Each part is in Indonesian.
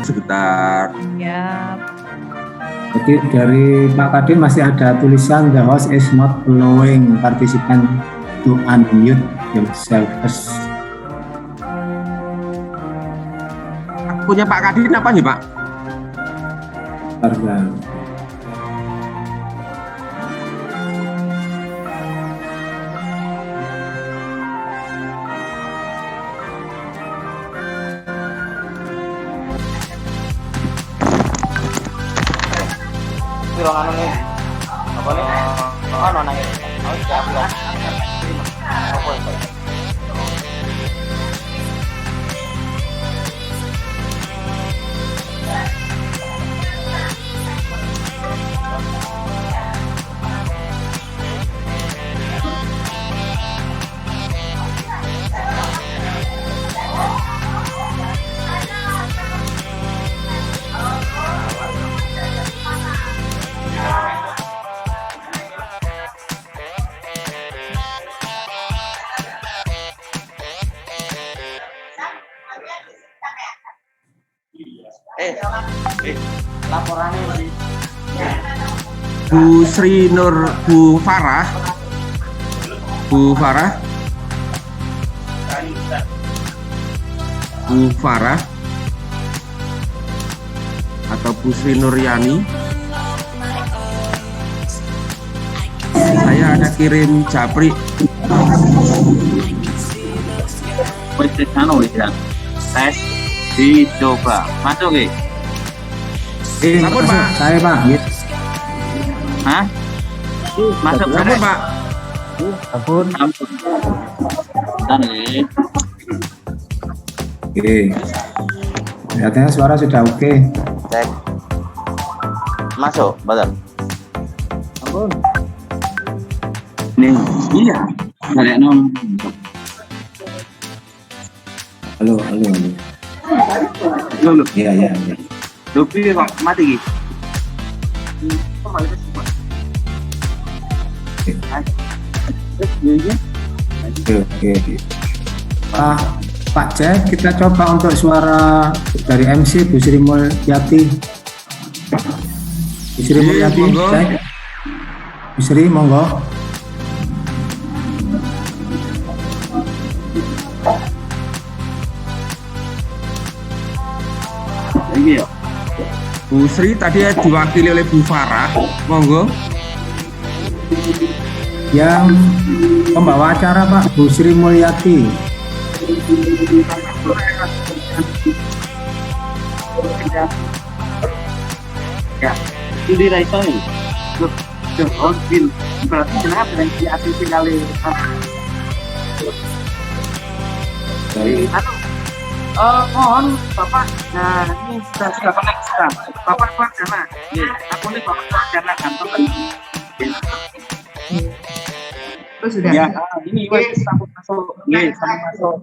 sebentar. Ya. Jadi dari Pak Kadin masih ada tulisan the host is not allowing participant to unmute themselves. Punya Pak Kadin apa nih Pak? Harga. Anu nih apa nih nona ini siap ya apa itu laporannya Bu Sri Nur, Bu Farah Bu Farah atau Bu Sri Nuryani, saya ada kirim japri. tes dicoba masuk ya. Sampun Pak. Saya Pak. Hah? Masuk Sampun Pak. Ampun. Nih. Oke. Kelihatannya suara sudah oke. Cek. Masuk, betul. Ampun. Nih, iya. Balik nom. Halo. Dulu. Iya. Lupi kok mati gitu. Oke. Pak Jack, kita coba untuk suara dari MC Bu Sri Mulyati. Bu Sri Mulyati, monggo. Jack. Bu Sri, monggo. Ini ya. Bu Sri tadi diwakili oleh Bu Farah, monggo. Yang pembawa acara Pak Bu Sri Mulyati. Ya, itu di Raiso ini. Bil. Berarti kenapa dan di atas kali. Mohon Bapak, nah ini sudah connect sekarang. Bapak keluar dana. Aku nih Bapak keluar dana kantor lagi. Sudah. Ya, ini wes sambut masuk. Sambut masuk.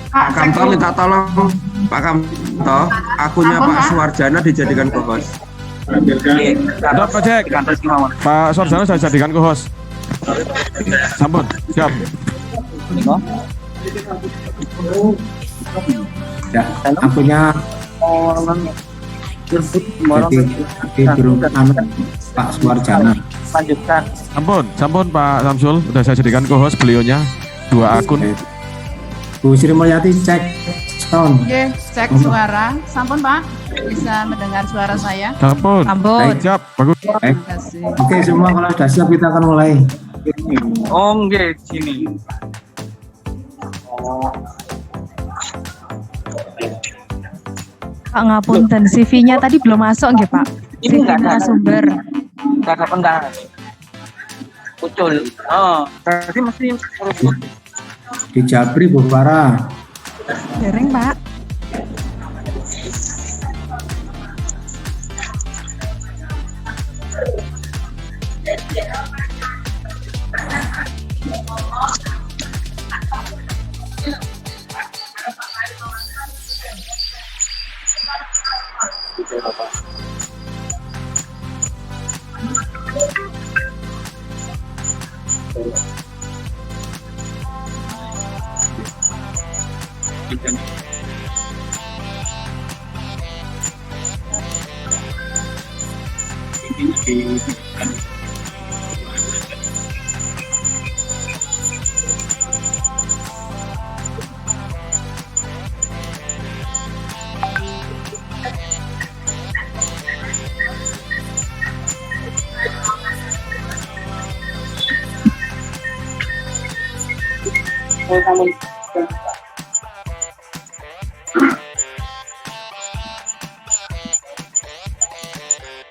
Pak Kamto minta tolong Pak Kamto, akunnya Pak Suwarjana dijadikan co-host. Ada Pak Jack. Pak Suwarjana saya jadikan co-host. Sampun, siap. Ya, akunnya jadi belum Pak Suwarjana. Lanjutkan. Sampun Pak Samsul, udah saya jadikan co-host beliaunya 2 akun. Bu Sri Mulyati cek sound. Oke, cek suara. Sampun Pak, bisa mendengar suara saya? Sampun. Sampun. Siap, bagus. Terima kasih. Oke, semua kalau sudah siap kita akan mulai. Oh, nggih, sini. Pak ngapunten, CV-nya tadi belum masuk nggih Pak? Ini nggak ada. sumber. Enggak ada pendapat. Ucul. Oh, tadi mesti Di Japri Bu Farah. Dereng Pak.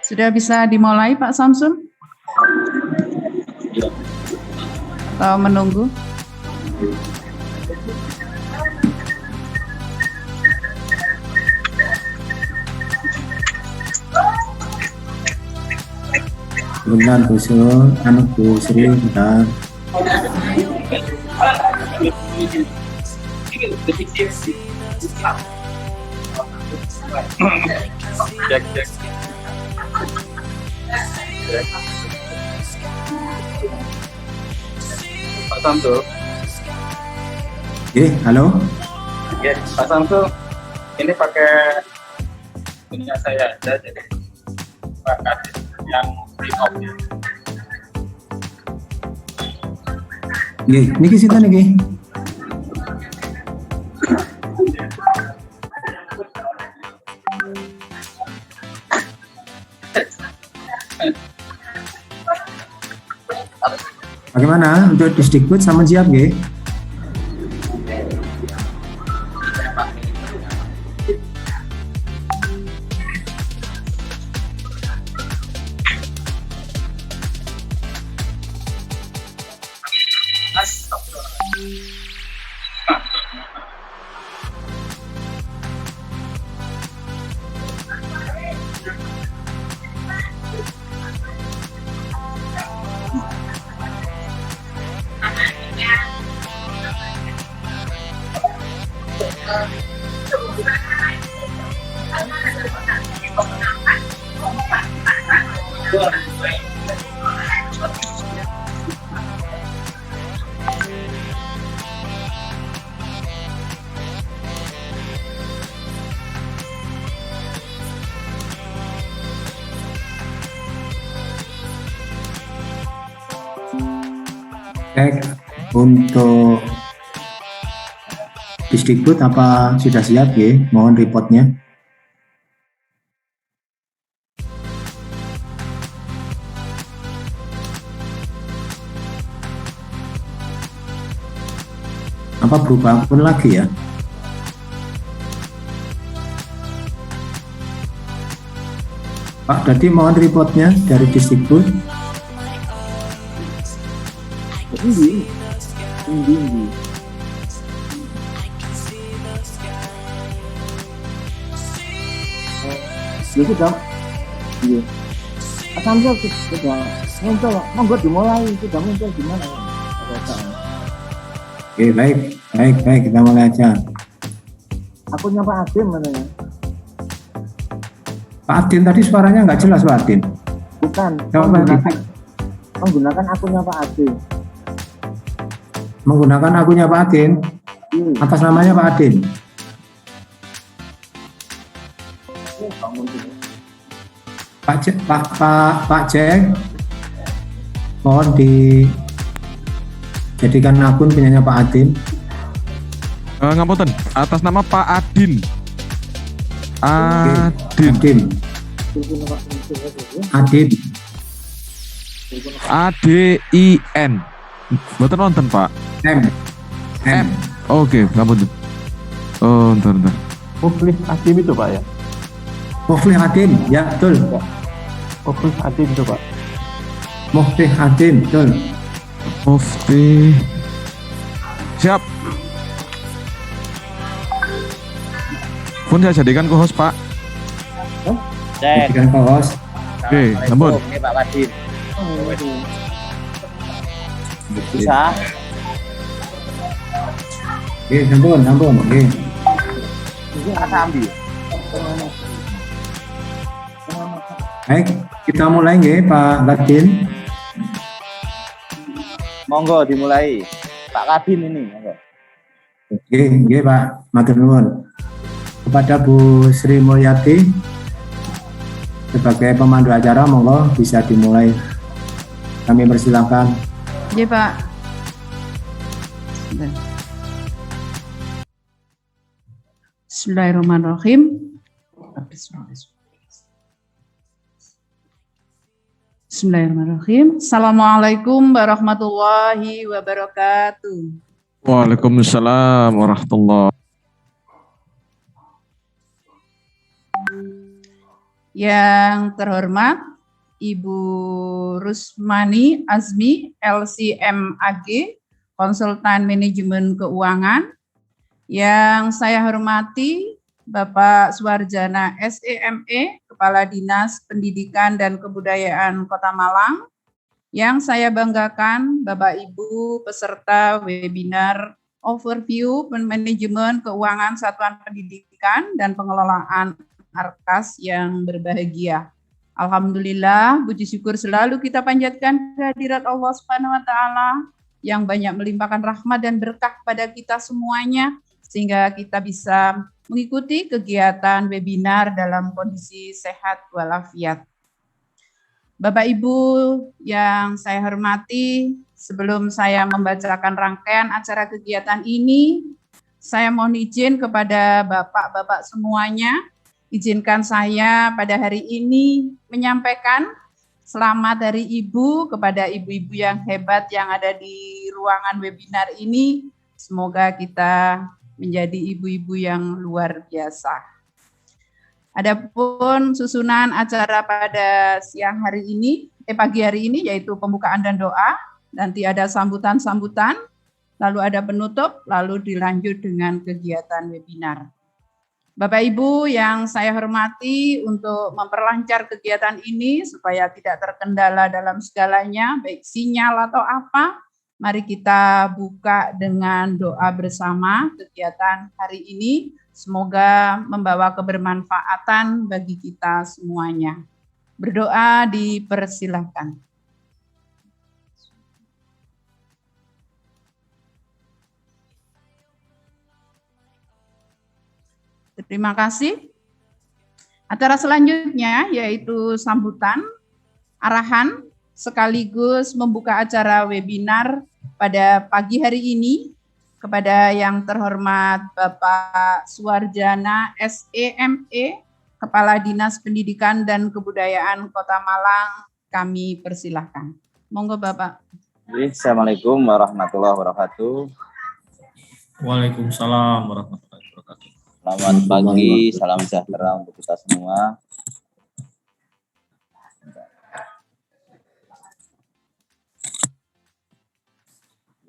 Sudah bisa dimulai Pak Samsul? Atau menunggu? Bentar Bu Sul, Bu Sri, bentar. Cek. Pak Samsul. Halo. Ya, Pak Samsul. Ini pakai punya saya aja, jadi Pak Kadis yang remote-nya. Niki sinten niki? Bagaimana untuk Disdikbud sama siap nggih? Untuk Disdikbud apa sudah siap ya? Mohon reportnya. Apa berubah akun lagi ya? Pak Dadi mohon reportnya dari Disdikbud. Ini. Ya sudah. Iya. Pak Samsul sudah muncul, monggo dimulai, sudah muncul gimana? Oke, baik, kita mulai aja. Akunnya Pak Adin mana ya? Pak Adin tadi suaranya nggak jelas Pak Adin. Bukan, menggunakan akunnya Pak Adin. Menggunakan akunnya Pak Adin, atas namanya Pak Adin. Pak Jack, mohon dijadikan akun punyanya Pak Adin. Ngapunten, atas nama Pak Adin. Adin. ADIN. Mboten nonton Pak. M. Oke, ngapunten. Oh, bentar. Muflih Adim itu Pak ya? Muflih Adin, ya betul. Muflih Adim itu Pak. Muflih Adin, betul. Mufti. Siap. Pun saya jadikan co-host Pak. Jadikan co-host. Oke, ampun. Ini Pak Adin. Bisa. Oke, ampun. Oke. Baik, kita mulai nggih Pak Kadin. Monggo dimulai. Pak Kadin ini, monggo. Oke, nggih Pak, matur nuwun. Kepada Bu Sri Mulyati sebagai pemandu acara, monggo bisa dimulai Kami persilakan. Iya Pak. Bismillahirrahmanirrahim. Bismillahirrahmanirrahim. Assalamualaikum warahmatullahi wabarakatuh. Waalaikumsalam warahmatullahi. Yang terhormat Ibu Rusmani Azmi, LCMAG, Konsultan Manajemen Keuangan. Yang saya hormati Bapak Suwarjana SEME, Kepala Dinas Pendidikan dan Kebudayaan Kota Malang. Yang saya banggakan Bapak Ibu peserta webinar Overview Manajemen Keuangan Satuan Pendidikan dan Pengelolaan Arkas yang berbahagia. Alhamdulillah, puji syukur selalu kita panjatkan kehadirat Allah Subhanahu wa taala yang banyak melimpahkan rahmat dan berkah pada kita semuanya sehingga kita bisa mengikuti kegiatan webinar dalam kondisi sehat walafiat. Bapak Ibu yang saya hormati, sebelum saya membacakan rangkaian acara kegiatan ini, saya mohon izin kepada Bapak-Bapak semuanya. Izinkan saya pada hari ini menyampaikan selamat Hari Ibu kepada ibu-ibu yang hebat yang ada di ruangan webinar ini. Semoga kita menjadi ibu-ibu yang luar biasa. Adapun susunan acara pada pagi hari ini yaitu pembukaan dan doa, nanti ada sambutan-sambutan, lalu ada penutup, lalu dilanjut dengan kegiatan webinar. Bapak Ibu yang saya hormati, untuk memperlancar kegiatan ini supaya tidak terkendala dalam segalanya, baik sinyal atau apa, mari kita buka dengan doa bersama kegiatan hari ini. Semoga membawa kebermanfaatan bagi kita semuanya. Berdoa dipersilahkan. Terima kasih. Acara selanjutnya yaitu sambutan, arahan, sekaligus membuka acara webinar pada pagi hari ini kepada yang terhormat Bapak Suwarjana SEME, Kepala Dinas Pendidikan dan Kebudayaan Kota Malang, kami persilahkan. Monggo Bapak. Assalamualaikum warahmatullahi wabarakatuh. Waalaikumsalam warahmatullahi wabarakatuh. Selamat pagi, salam sejahtera untuk kita semua.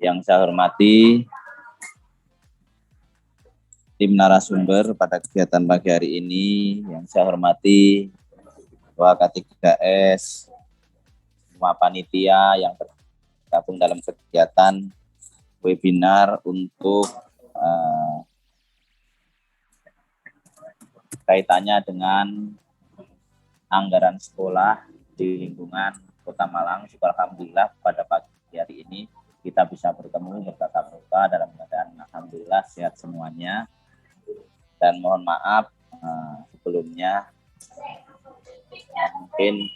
Yang saya hormati tim narasumber pada kegiatan pagi hari ini, yang saya hormati Ketua K3S, semua panitia yang tergabung dalam kegiatan webinar untuk kaitannya dengan anggaran sekolah di lingkungan Kota Malang. Syukur alhamdulillah pada pagi hari ini kita bisa bertemu bertatap muka dalam keadaan alhamdulillah sehat semuanya. Dan mohon maaf sebelumnya mungkin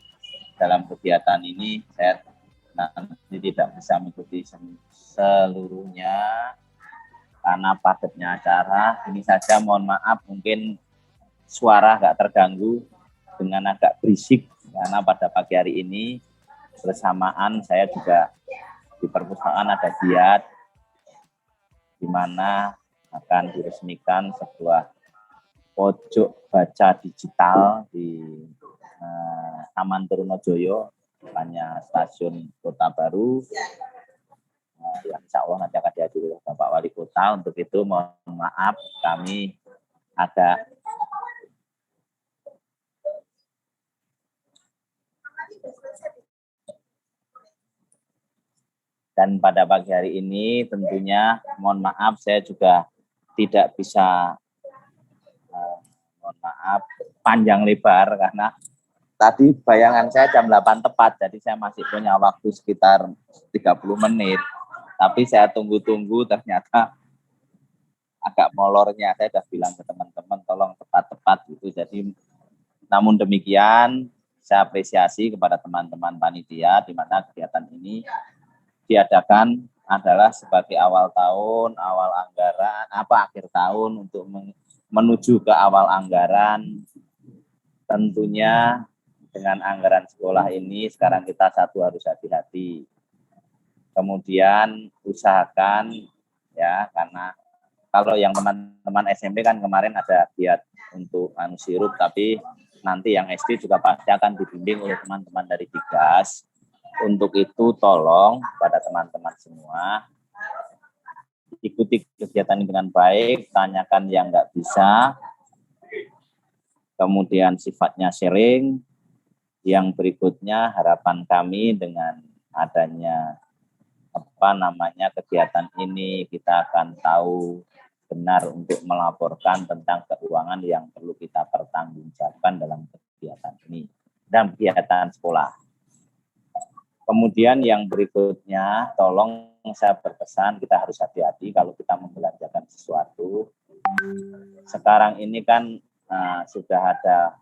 dalam kegiatan ini saya nanti tidak bisa mengikuti seluruhnya karena padatnya acara. Ini saja mohon maaf mungkin suara agak terganggu dengan agak berisik karena pada pagi hari ini bersamaan saya juga di perpustakaan ada giat di mana akan diresmikan sebuah pojok baca digital di Taman Trunojoyo, depannya stasiun Kota Baru. Yang insya Allah nanti akan dihadiri oleh Bapak Wali Kota. Untuk itu mohon maaf kami agak dan pada pagi hari ini tentunya mohon maaf saya juga tidak bisa mohon maaf panjang lebar karena tadi bayangan saya jam 8 tepat, jadi saya masih punya waktu sekitar 30 menit. Tapi saya tunggu-tunggu ternyata agak molornya. Saya sudah bilang ke teman-teman tolong tepat-tepat gitu. Jadi namun demikian saya apresiasi kepada teman-teman panitia di mana kegiatan ini diadakan adalah sebagai awal tahun, awal anggaran, akhir tahun untuk menuju ke awal anggaran. Tentunya dengan anggaran sekolah ini sekarang kita harus hati-hati. Kemudian usahakan ya, karena kalau yang teman-teman SMP kan kemarin ada giat untuk sirup, tapi nanti yang SD juga pasti akan dibimbing oleh teman-teman dari Digas. Untuk itu tolong pada teman-teman semua ikuti kegiatan ini dengan baik, tanyakan yang nggak bisa, kemudian sifatnya sharing. Yang berikutnya harapan kami dengan adanya kegiatan ini kita akan tahu benar untuk melaporkan tentang keuangan yang perlu kita pertanggungjawabkan dalam kegiatan ini dan kegiatan sekolah. Kemudian yang berikutnya, tolong saya berpesan kita harus hati-hati kalau kita membelanjakan sesuatu. Sekarang ini kan sudah ada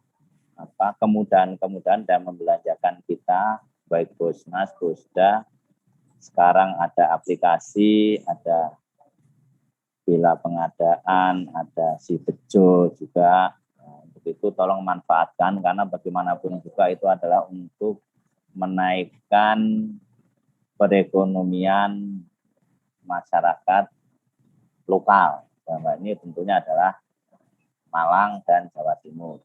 kemudahan-kemudahan dan membelanjakan kita, baik Bosmas, Bosda. Sekarang ada aplikasi, ada Bila Pengadaan, ada Si Bejo juga. Untuk itu tolong manfaatkan, karena bagaimanapun juga itu adalah untuk menaikkan perekonomian masyarakat lokal. Dalam ini tentunya adalah Malang dan Jawa Timur.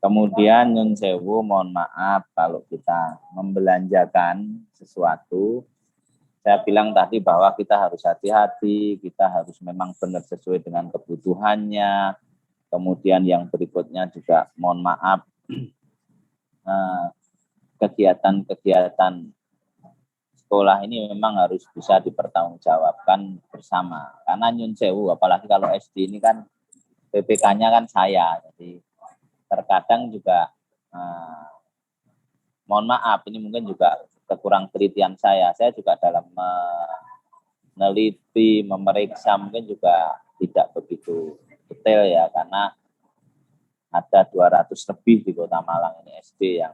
Kemudian nyun sewu, mohon maaf kalau kita membelanjakan sesuatu. Saya bilang tadi bahwa kita harus hati-hati, kita harus memang benar sesuai dengan kebutuhannya. Kemudian yang berikutnya juga mohon maaf, kegiatan-kegiatan sekolah ini memang harus bisa dipertanggungjawabkan bersama. Karena nyun sewu, apalagi kalau SD ini kan PPK-nya kan saya, jadi terkadang juga mohon maaf, ini mungkin juga kekurang telitian saya juga dalam meneliti, memeriksa mungkin juga tidak begitu detail ya, karena ada 200 lebih di Kota Malang ini SD yang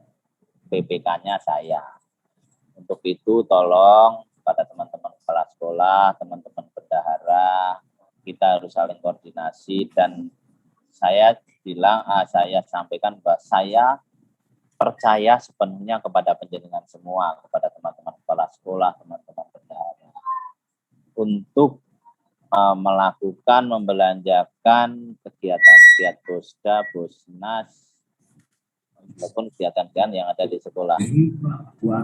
PPK-nya saya. Untuk itu tolong pada teman-teman kepala sekolah, teman-teman bendahara, kita harus saling koordinasi. Dan saya sampaikan bahwa saya percaya sepenuhnya kepada panjenengan semua, kepada teman-teman kepala sekolah, teman-teman bendahara, untuk melakukan, membelanjakan kegiatan-kegiatan Bosda, Bosnas, maupun kegiatan-kegiatan yang ada di sekolah.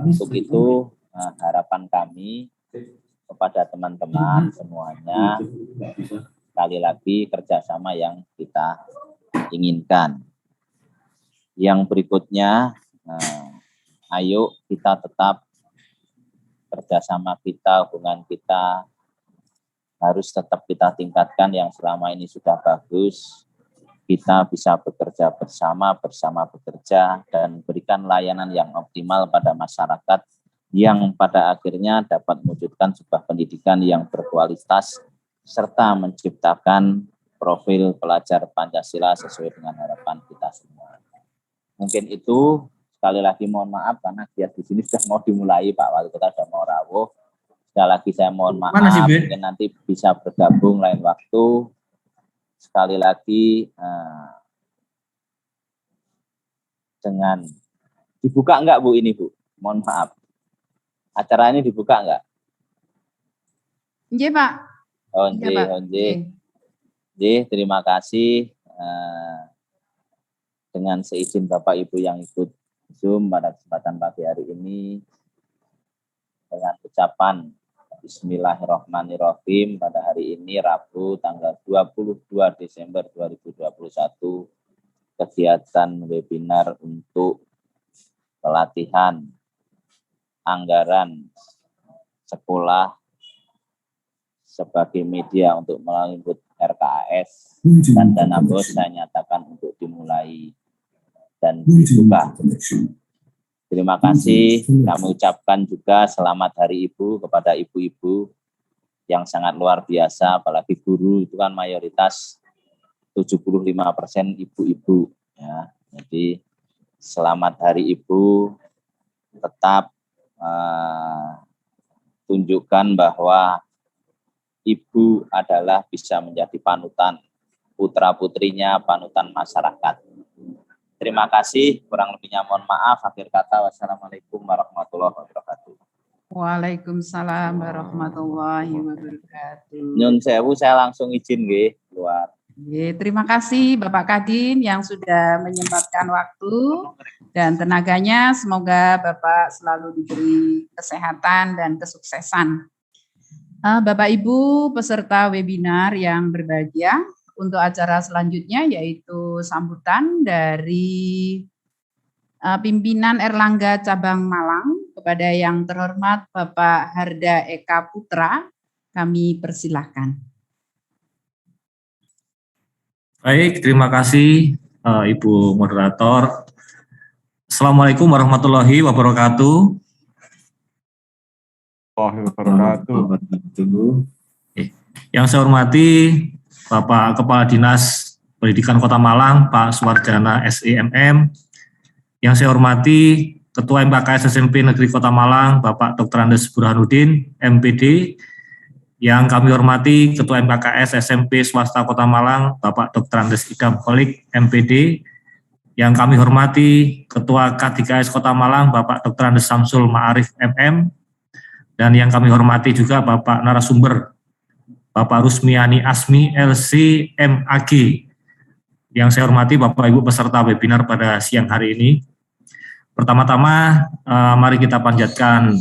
Untuk itu harapan kami kepada teman-teman semuanya, sekali lagi kerjasama yang kita inginkan. Yang berikutnya, ayo kita tetap kerjasama kita, hubungan kita harus tetap kita tingkatkan. Yang selama ini sudah bagus, kita bisa bekerja bersama bekerja dan berikan layanan yang optimal pada masyarakat yang pada akhirnya dapat mewujudkan sebuah pendidikan yang berkualitas serta menciptakan profil pelajar Pancasila sesuai dengan harapan kita semua. Mungkin itu, sekali lagi mohon maaf karena giat di sini sudah mau dimulai, Pak Wali Kota sudah mau rawuh. Sekali lagi saya mohon maaf, mungkin nanti bisa bergabung lain waktu. Sekali lagi dengan dibuka enggak Bu ini Bu? Mohon maaf. Acara ini dibuka enggak? Nggih, Pak. Oh, nggih. Terima kasih. Dengan seizin Bapak Ibu yang ikut Zoom pada kesempatan pagi hari ini, dengan ucapan Bismillahirrahmanirrahim, pada hari ini Rabu tanggal 22 Desember 2021, kegiatan webinar untuk pelatihan anggaran sekolah sebagai media untuk meliput RKAS dan dana BOS saya nyatakan untuk dimulai dan dibuka. Terima kasih. Kami ucapkan juga selamat Hari Ibu kepada ibu-ibu yang sangat luar biasa, apalagi guru itu kan mayoritas 75% ibu-ibu ya. Jadi selamat Hari Ibu, tetap tunjukkan bahwa ibu adalah bisa menjadi panutan putra-putrinya, panutan masyarakat. Terima kasih, kurang lebihnya mohon maaf. Akhir kata, wassalamualaikum warahmatullahi wabarakatuh. Waalaikumsalam warahmatullahi wabarakatuh. Nyun sewu, saya langsung izin nggih keluar. Terima kasih Bapak Kadin yang sudah menyempatkan waktu dan tenaganya. Semoga Bapak selalu diberi kesehatan dan kesuksesan. Bapak Ibu peserta webinar yang berbahagia, untuk acara selanjutnya yaitu sambutan dari pimpinan Erlangga Cabang Malang kepada yang terhormat Bapak Harda Eka Putra, kami persilahkan. Baik, terima kasih Ibu Moderator. Assalamualaikum warahmatullahi wabarakatuh. Yang saya hormati Bapak Kepala Dinas Pendidikan Kota Malang, Pak Suwarjana SEMM. Yang saya hormati Ketua MKKS SMP Negeri Kota Malang, Bapak Dr. Andes Burhanuddin, MPD. Yang kami hormati Ketua MKKS SMP Swasta Kota Malang, Bapak Dr. Andes Idam Kholik, MPD. Yang kami hormati Ketua K3S Kota Malang, Bapak Dr. Andes Samsul Ma'arif, MM. Dan yang kami hormati juga Bapak narasumber, Bapak Rusmiani Asmi, LCMAG. Yang saya hormati Bapak Ibu peserta webinar pada siang hari ini. Pertama-tama, mari kita panjatkan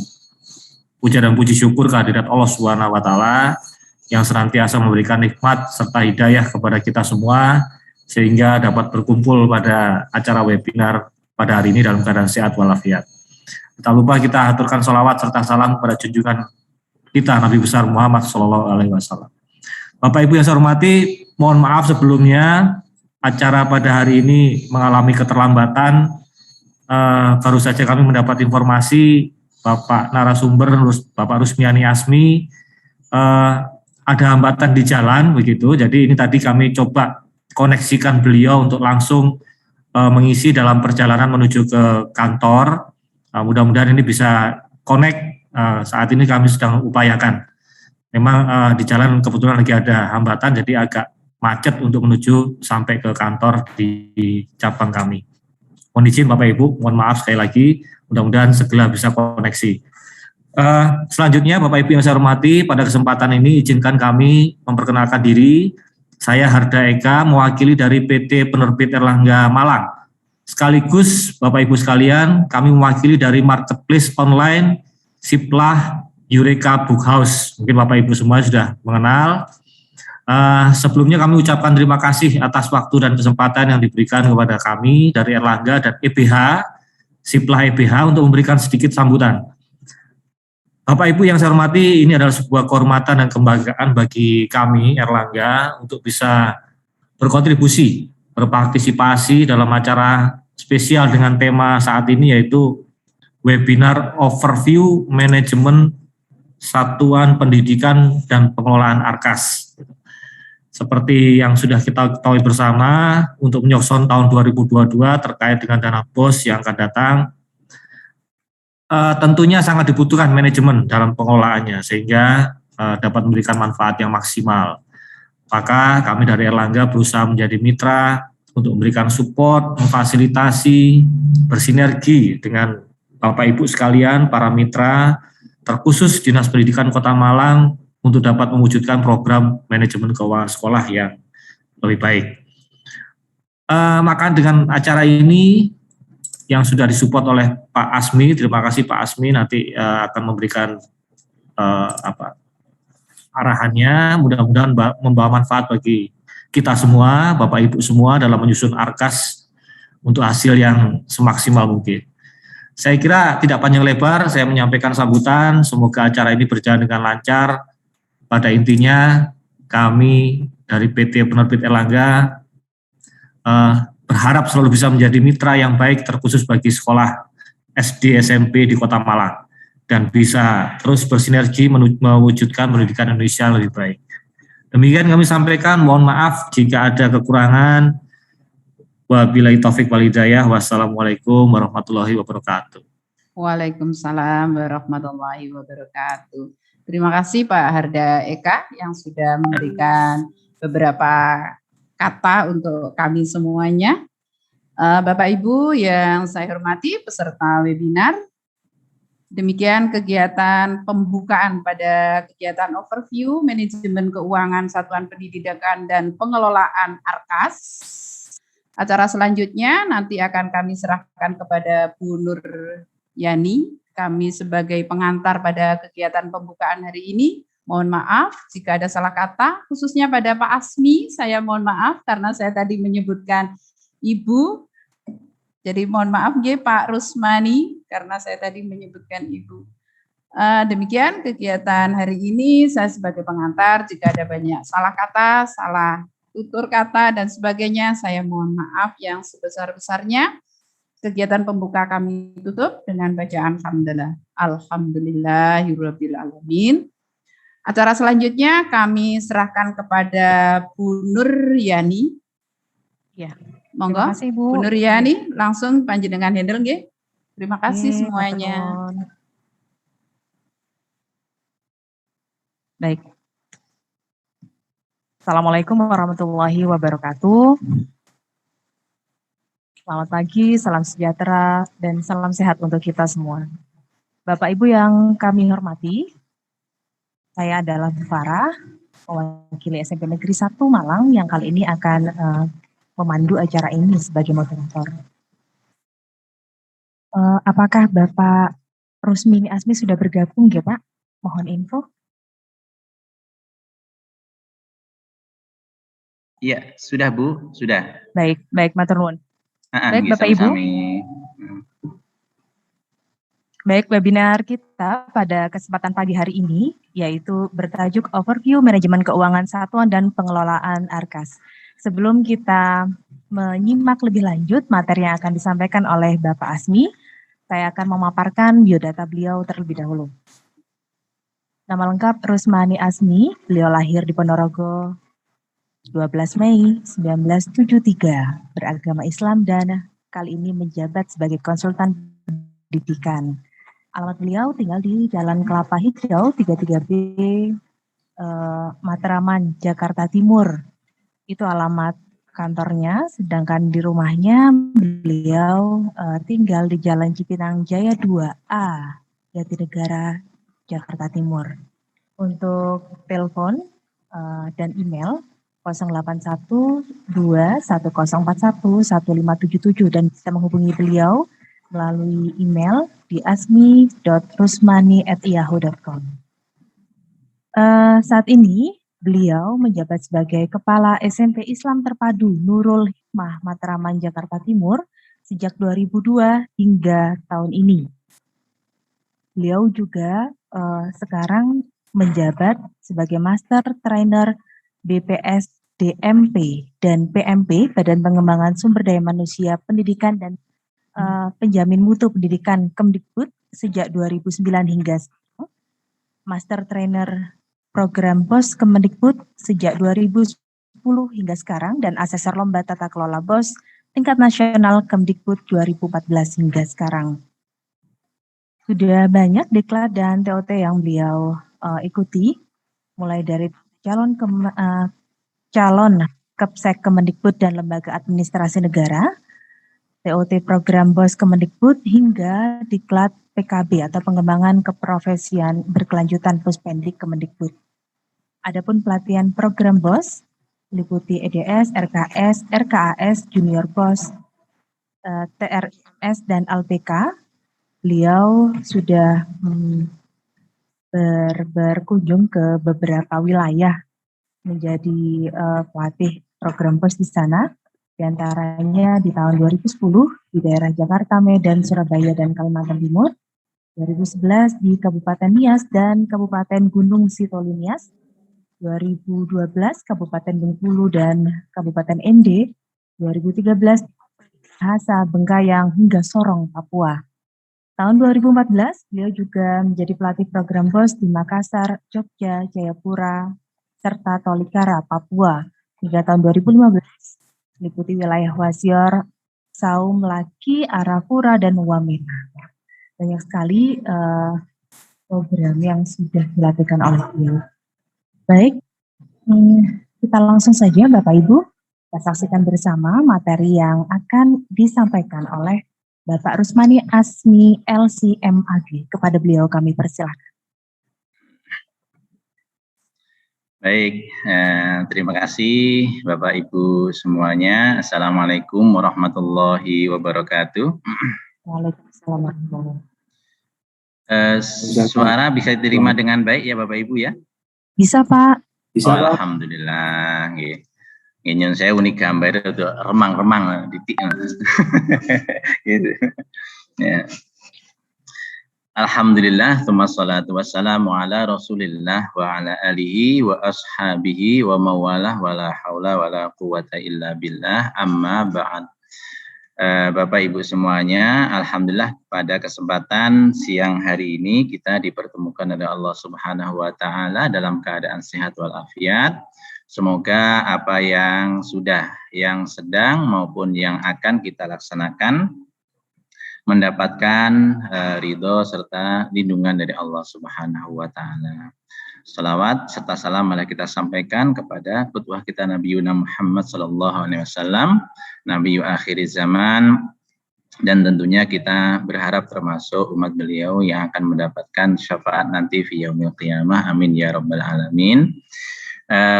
puja dan puji syukur kehadirat Allah Subhanahu wa Ta'ala yang senantiasa memberikan nikmat serta hidayah kepada kita semua sehingga dapat berkumpul pada acara webinar pada hari ini dalam keadaan sehat walafiat. Tak lupa kita aturkan sholawat serta salam kepada junjungan kita Nabi besar Muhammad SAW. Bapak Ibu yang saya hormati, mohon maaf sebelumnya acara pada hari ini mengalami keterlambatan. Baru saja kami mendapat informasi Bapak narasumber Bapak Rusmiani Asmi ada hambatan di jalan begitu. Jadi ini tadi kami coba koneksikan beliau untuk langsung mengisi dalam perjalanan menuju ke kantor. Mudah-mudahan ini bisa connect. Saat ini kami sedang upayakan. Memang di jalan kebetulan lagi ada hambatan, jadi agak macet untuk menuju sampai ke kantor di cabang kami. Mohon izin Bapak Ibu, mohon maaf sekali lagi. Mudah-mudahan segera bisa koneksi. Selanjutnya Bapak Ibu yang saya hormati, pada kesempatan ini izinkan kami memperkenalkan diri. Saya Harda Eka, mewakili dari PT Penerbit Erlangga Malang. Sekaligus Bapak Ibu sekalian, kami mewakili dari marketplace online Siplah Eureka Book House. Mungkin Bapak Ibu semua sudah mengenal. Sebelumnya kami ucapkan terima kasih atas waktu dan kesempatan yang diberikan kepada kami dari Erlangga dan EBH, Siplah EBH untuk memberikan sedikit sambutan. Bapak Ibu yang saya hormati, ini adalah sebuah kehormatan dan kebanggaan bagi kami Erlangga untuk bisa berkontribusi, berpartisipasi dalam acara spesial dengan tema saat ini yaitu webinar overview manajemen satuan pendidikan dan pengelolaan ARKAS. Seperti yang sudah kita ketahui bersama, untuk menyongsong tahun 2022 terkait dengan dana BOS yang akan datang, tentunya sangat dibutuhkan manajemen dalam pengelolaannya sehingga dapat memberikan manfaat yang maksimal. Maka kami dari Erlangga berusaha menjadi mitra untuk memberikan support, memfasilitasi, bersinergi dengan Bapak Ibu sekalian, para mitra, terkhusus Dinas Pendidikan Kota Malang untuk dapat mewujudkan program manajemen keuangan sekolah yang lebih baik. Maka dengan acara ini yang sudah disupport oleh Pak Asmi, terima kasih Pak Asmi, nanti akan memberikan arahannya, mudah-mudahan membawa manfaat bagi kita semua, Bapak Ibu semua dalam menyusun ARKAS untuk hasil yang semaksimal mungkin. Saya kira tidak panjang lebar, saya menyampaikan sambutan, semoga acara ini berjalan dengan lancar. Pada intinya kami dari PT Penerbit Erlangga berharap selalu bisa menjadi mitra yang baik terkhusus bagi sekolah SD SMP di Kota Malang dan bisa terus bersinergi mewujudkan pendidikan Indonesia lebih baik. Demikian kami sampaikan, mohon maaf jika ada kekurangan. Wabillahi taufik wal hidayah. Wassalamualaikum warahmatullahi wabarakatuh. Waalaikumsalam warahmatullahi wabarakatuh. Terima kasih Pak Harda Eka yang sudah memberikan beberapa kata untuk kami semuanya. Bapak Ibu yang saya hormati peserta webinar, demikian kegiatan pembukaan pada kegiatan overview manajemen keuangan Satuan Pendidikan dan Pengelolaan Arkas. Acara selanjutnya nanti akan kami serahkan kepada Bu Nur Yani. Kami sebagai pengantar pada kegiatan pembukaan hari ini. Mohon maaf jika ada salah kata, khususnya pada Pak Asmi, saya mohon maaf karena saya tadi menyebutkan Ibu. Jadi mohon maaf ya Pak Rusmani karena saya tadi menyebutkan Ibu. Demikian kegiatan hari ini, saya sebagai pengantar jika ada banyak salah kata, salah tutur kata dan sebagainya, saya mohon maaf yang sebesar-besarnya. Kegiatan pembuka kami tutup dengan bacaan hamdalah. Alhamdulillahirabbil alamin. Acara selanjutnya kami serahkan kepada Bu Nur Yani. Ya, monggo. Terima kasih, Bu Nur Yani, langsung panjenengan handle nggih. Terima kasih semuanya. Baik. Assalamualaikum warahmatullahi wabarakatuh. Selamat pagi, salam sejahtera, dan salam sehat untuk kita semua. Bapak Ibu yang kami hormati, saya adalah Bu Farah, mewakili SMP Negeri 1 Malang yang kali ini akan memandu acara ini sebagai moderator. Apakah Bapak Rusmini Asmi sudah bergabung ya Pak? Mohon info. Iya, sudah Bu, sudah. Baik, matur nuwun. Baik Bapak Ibu. Baik, webinar kita pada kesempatan pagi hari ini yaitu bertajuk Overview Manajemen Keuangan Satuan dan Pengelolaan Arkas. Sebelum kita menyimak lebih lanjut materi yang akan disampaikan oleh Bapak Asmi, saya akan memaparkan biodata beliau terlebih dahulu. Nama lengkap Rusmani Asmi, beliau lahir di Ponorogo 12 Mei 1973, beragama Islam dan kali ini menjabat sebagai konsultan pendidikan. Alamat beliau tinggal di Jalan Kelapa Hijau 33B, Matraman, Jakarta Timur. Itu alamat kantornya, sedangkan di rumahnya beliau tinggal di Jalan Cipinang Jaya 2A, Jatinegara, Jakarta Timur. Untuk telepon dan email 0812101411577 dan bisa menghubungi beliau melalui email di asmi.rusmani@yahoo.com. Saat ini beliau menjabat sebagai Kepala SMP Islam Terpadu Nurul Hikmah Matraman Jakarta Timur sejak 2002 hingga tahun ini. Beliau juga sekarang menjabat sebagai Master Trainer BPS DMP dan PMP Badan Pengembangan Sumber Daya Manusia Pendidikan dan Penjamin Mutu Pendidikan Kemdikbud sejak 2009 hingga sekarang. Master Trainer Program BOS Kemdikbud sejak 2010 hingga sekarang dan Asesor Lomba Tata Kelola BOS tingkat nasional Kemdikbud 2014 hingga sekarang. Sudah banyak diklat dan TOT yang beliau ikuti, mulai dari calon Kepsek Kemendikbud dan Lembaga Administrasi Negara, TOT Program BOS Kemendikbud hingga diklat PKB atau Pengembangan Keprofesian Berkelanjutan Puspendik Kemendikbud. Adapun pelatihan program BOS meliputi EDS, RKS, RKAS, Junior BOS, TRS dan LPK. Beliau sudah berkunjung ke beberapa wilayah menjadi pelatih program BOS di sana, diantaranya di tahun 2010 di daerah Jakarta, Medan, Surabaya, dan Kalimantan Timur, 2011 di Kabupaten Nias dan Kabupaten Gunung Sitoli Nias, 2012 Kabupaten Bengkulu dan Kabupaten ND, 2013 Bahasa Bengkayang hingga Sorong, Papua. Tahun 2014, beliau juga menjadi pelatih program BOS di Makassar, Jogja, Jayapura, serta Tolikara, Papua. Hingga tahun 2015, meliputi wilayah Wasior, Saum, Laki, Arafura, dan Wamena. Banyak sekali program yang sudah dilakukan oleh beliau. Baik, kita langsung saja Bapak Ibu, kita saksikan bersama materi yang akan disampaikan oleh Bapak Rusmani Azmi LCMAG. Kepada beliau kami persilahkan. Baik, terima kasih Bapak Ibu semuanya. Assalamualaikum warahmatullahi wabarakatuh. Waalaikumsalam warahmatullahi wabarakatuh. Suara bisa diterima dengan baik ya Bapak Ibu ya? Bisa Pak. Bisa, Pak. Alhamdulillah. Ingin saya unik gambar itu remang-remang titik. Gitu. Ya. Alhamdulillah, tsumma salatu wassalamu ala Rasulillah wa ala alihi wa ashabihi wa mawalah wa la haula wa la quwata illa billah, amma ba'd. Bapak Ibu semuanya, alhamdulillah pada kesempatan siang hari ini kita dipertemukan oleh Allah Subhanahu wa taala dalam keadaan sehat walafiat. Semoga apa yang sudah, yang sedang maupun yang akan kita laksanakan mendapatkan ridho serta lindungan dari Allah Subhanahu wa taala. Salawat serta salam mari kita sampaikan kepada qudwah kita Nabi Muhammad sallallahu alaihi wasallam, Nabi akhir zaman, dan tentunya kita berharap termasuk umat beliau yang akan mendapatkan syafaat nanti fi yaumil qiyamah. Amin ya rabbal alamin.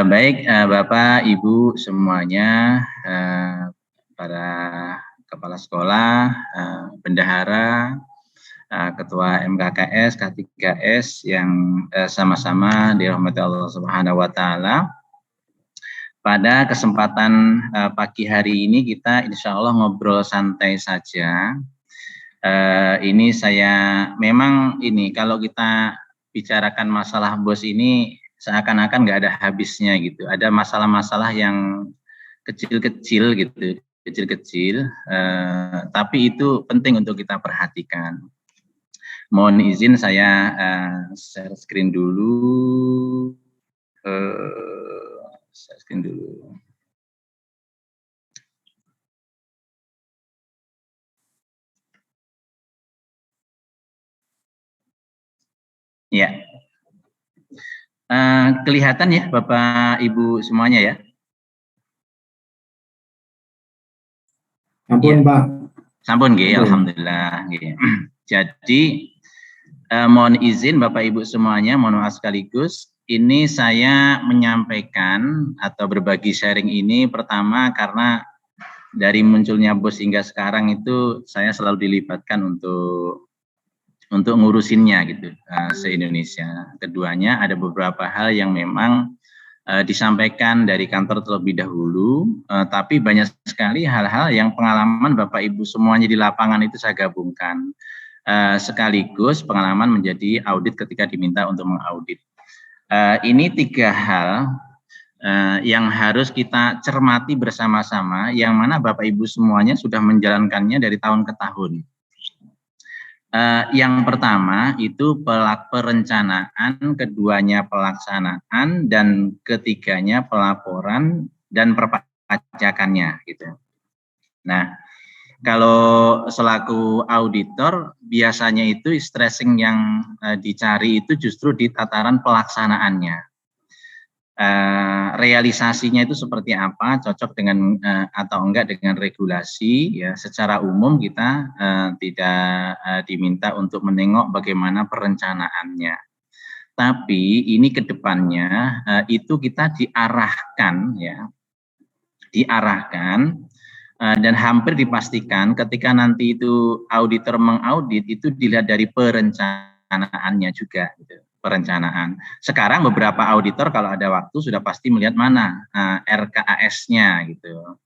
Baik Bapak Ibu semuanya, para kepala sekolah, bendahara, ketua MKKS, K3S yang sama-sama dirahmati Allah Subhanahu wa taala. Pada kesempatan pagi hari ini kita insya Allah ngobrol santai saja. Ini saya memang ini kalau kita bicarakan masalah BOS ini seakan-akan nggak ada habisnya gitu. Ada masalah-masalah yang kecil-kecil gitu. Kecil-kecil, tapi itu penting untuk kita perhatikan. Mohon izin saya share screen dulu. Share screen dulu. Ya, kelihatan ya Bapak Ibu semuanya ya? Sampun, Pak. Sampun nggih, alhamdulillah nggih. Jadi mohon izin Bapak Ibu semuanya, mohon maaf sekaligus ini saya menyampaikan atau berbagi sharing ini pertama karena dari munculnya BOS hingga sekarang itu saya selalu dilibatkan untuk ngurusinnya gitu se-Indonesia. Keduanya ada beberapa hal yang memang disampaikan dari kantor terlebih dahulu, tapi banyak sekali hal-hal yang pengalaman Bapak Ibu semuanya di lapangan itu saya gabungkan, sekaligus pengalaman menjadi audit ketika diminta untuk mengaudit. Ini tiga hal yang harus kita cermati bersama-sama, yang mana Bapak Ibu semuanya sudah menjalankannya dari tahun ke tahun. Yang pertama itu perencanaan, keduanya pelaksanaan, dan ketiganya pelaporan dan perpajakannya gitu. Nah, kalau selaku auditor biasanya itu stressing yang dicari itu justru di tataran pelaksanaannya. Realisasinya itu seperti apa, cocok dengan atau enggak dengan regulasi ya. Secara umum kita tidak diminta untuk menengok bagaimana perencanaannya, tapi ini kedepannya itu kita diarahkan ya, dan hampir dipastikan ketika nanti itu auditor mengaudit itu dilihat dari perencanaannya juga gitu. Perencanaan. Sekarang beberapa auditor kalau ada waktu sudah pasti melihat mana RKAS-nya gitu.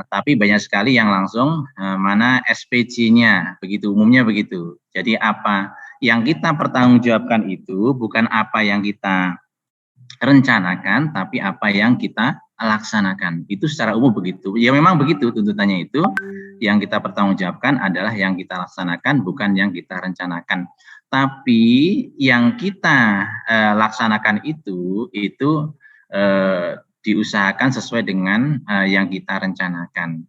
Tapi banyak sekali yang langsung mana SPJ-nya, begitu umumnya begitu. Jadi apa yang kita pertanggungjawabkan itu bukan apa yang kita rencanakan, tapi apa yang kita laksanakan. Itu secara umum begitu. Ya memang begitu tuntutannya itu. Yang kita pertanggungjawabkan adalah yang kita laksanakan, bukan yang kita rencanakan. Tapi yang kita laksanakan itu diusahakan sesuai dengan yang kita rencanakan.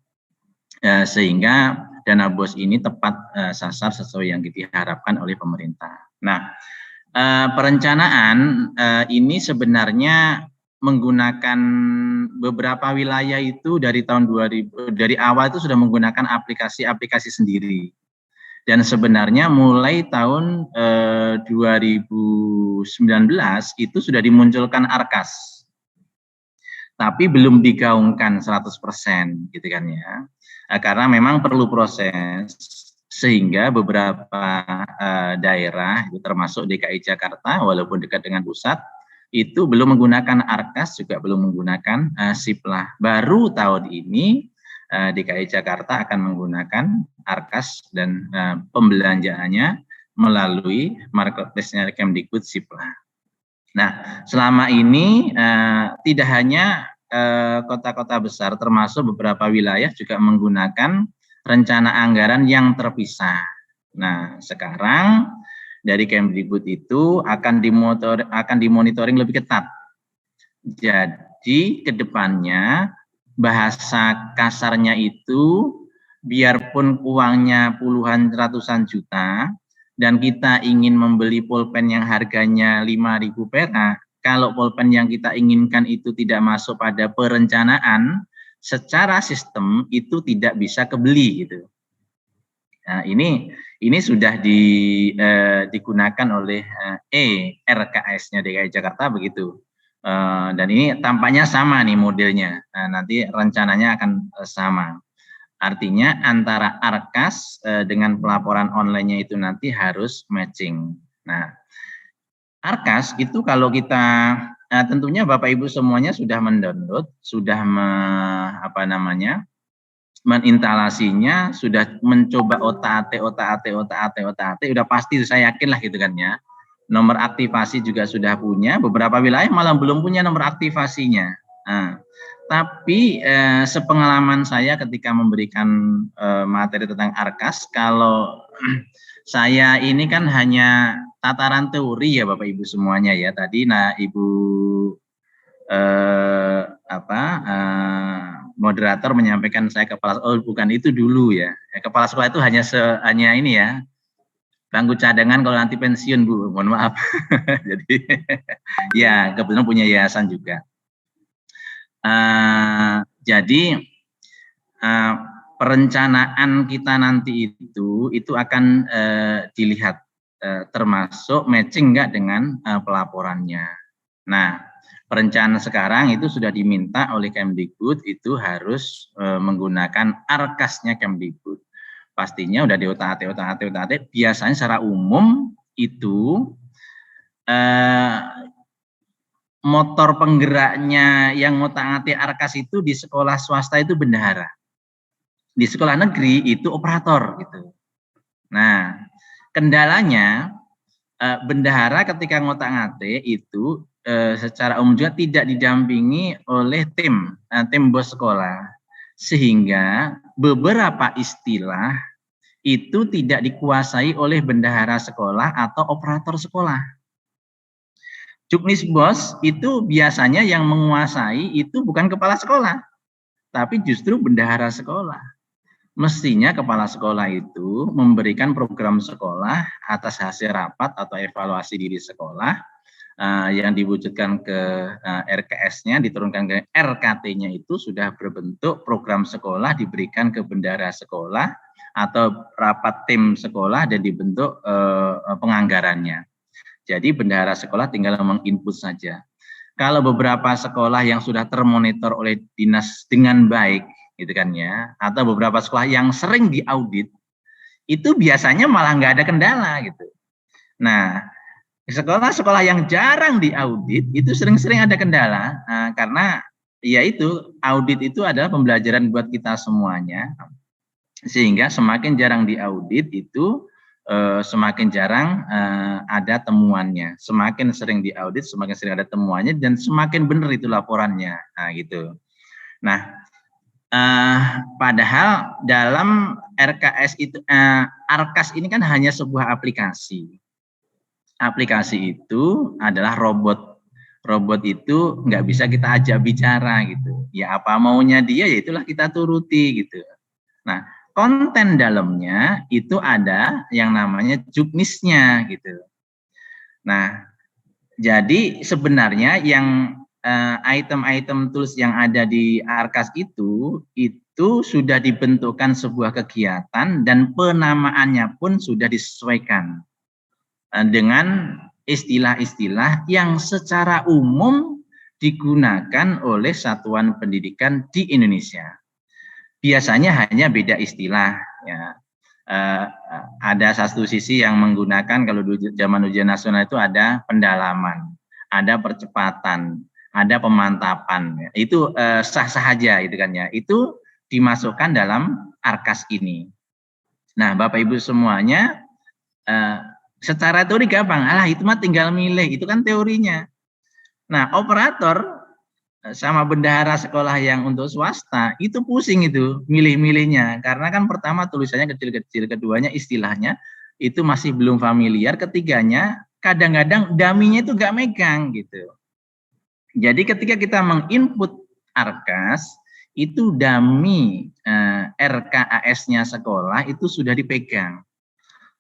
Sehingga dana BOS ini tepat sasar sesuai yang diharapkan oleh pemerintah. Nah, perencanaan ini sebenarnya menggunakan beberapa wilayah itu dari tahun 2000, dari awal itu sudah menggunakan aplikasi-aplikasi sendiri. Dan sebenarnya mulai tahun 2019 itu sudah dimunculkan Arkas. Tapi belum digaungkan 100% gitu kan ya. Karena memang perlu proses, sehingga beberapa daerah termasuk DKI Jakarta walaupun dekat dengan pusat itu belum menggunakan Arkas, juga belum menggunakan Siplah. Baru tahun ini DKI Jakarta akan menggunakan Arkas dan pembelanjaannya melalui marketplace-nya Kemdikbud Siplah. Nah, selama ini tidak hanya kota-kota besar, termasuk beberapa wilayah juga menggunakan rencana anggaran yang terpisah. Nah, sekarang dari Kemdikbud itu akan dimonitoring lebih ketat. Jadi kedepannya bahasa kasarnya itu biarpun uangnya puluhan ratusan juta dan kita ingin membeli pulpen yang harganya 5.000 perak, kalau pulpen yang kita inginkan itu tidak masuk pada perencanaan, secara sistem itu tidak bisa kebeli gitu. Nah, ini sudah digunakan oleh RKS-nya DKI Jakarta begitu. Dan ini tampaknya sama nih modelnya. Nanti rencananya akan sama. Artinya antara Arkas dengan pelaporan online-nya itu nanti harus matching. Nah, Arkas itu kalau kita tentunya Bapak Ibu semuanya sudah mendownload, sudah meninstalasinya, sudah mencoba OTA-AT, udah pasti saya yakin lah gitu kan ya. Nomor aktivasi juga sudah punya, beberapa wilayah malah belum punya nomor aktivasinya. Nah, tapi sepengalaman saya ketika memberikan materi tentang Arkas, kalau saya ini kan hanya tataran teori ya Bapak Ibu semuanya ya. Tadi Ibu moderator menyampaikan saya kepala, bukan itu dulu ya. Kepala sekolah itu hanya ini ya, bangku cadangan kalau nanti pensiun Bu, mohon maaf. Jadi ya kebetulan punya yayasan juga. Jadi perencanaan kita nanti itu akan dilihat termasuk matching enggak dengan pelaporannya. Nah, perencanaan sekarang itu sudah diminta oleh Kemdikbud itu harus menggunakan Arkasnya Kemdikbud. Pastinya udah di OTA-AT. Biasanya secara umum itu motor penggeraknya yang OTA-AT Arkas itu di sekolah swasta itu bendahara. Di sekolah negeri itu operator gitu. Nah, kendalanya bendahara ketika ngotak-ngatik itu secara umum juga tidak didampingi oleh tim BOS sekolah, sehingga beberapa istilah itu tidak dikuasai oleh bendahara sekolah atau operator sekolah. Juknis BOS itu biasanya yang menguasai itu bukan kepala sekolah, tapi justru bendahara sekolah. Mestinya kepala sekolah itu memberikan program sekolah atas hasil rapat atau evaluasi diri sekolah yang diwujudkan ke RKS-nya, diturunkan ke RKT-nya itu sudah berbentuk program sekolah diberikan ke bendahara sekolah atau rapat tim sekolah dan dibentuk penganggarannya. Jadi bendahara sekolah tinggal menginput saja. Kalau beberapa sekolah yang sudah termonitor oleh dinas dengan baik, gitu kan ya, atau beberapa sekolah yang sering diaudit, itu biasanya malah nggak ada kendala gitu. Nah, sekolah-sekolah yang jarang diaudit itu sering-sering ada kendala, karena ya itu audit itu adalah pembelajaran buat kita semuanya, sehingga semakin jarang diaudit itu semakin jarang ada temuannya. Semakin sering diaudit, semakin sering ada temuannya, dan semakin benar itu laporannya. Nah, gitu. Nah, padahal dalam RKS itu, Arkas ini kan hanya sebuah aplikasi. Aplikasi itu adalah robot Robot itu nggak bisa kita ajak bicara gitu. Ya apa maunya dia, ya itulah kita turuti gitu. Nah, konten dalamnya itu ada yang namanya juknisnya gitu. Nah, jadi sebenarnya yang item-item tools yang ada di Arkas itu sudah dibentukkan sebuah kegiatan dan penamaannya pun sudah disesuaikan dengan istilah-istilah yang secara umum digunakan oleh satuan pendidikan di Indonesia. Biasanya hanya beda istilah, ya. Ada satu sisi yang menggunakan, kalau di zaman ujian nasional itu ada pendalaman, ada percepatan, ada pemantapan. Ya. Itu sah-sah aja, gitu kan ya. Itu dimasukkan dalam Arkas ini. Nah, Bapak Ibu semuanya, secara teori gampang, itu mah tinggal milih, itu kan teorinya. Nah, operator sama bendahara sekolah yang untuk swasta itu pusing itu milih-milihnya, karena kan pertama tulisannya kecil-kecil, keduanya istilahnya itu masih belum familiar, ketiganya kadang-kadang daminya itu gak megang gitu. Jadi ketika kita menginput Arkas, itu dami RKAS-nya sekolah itu sudah dipegang.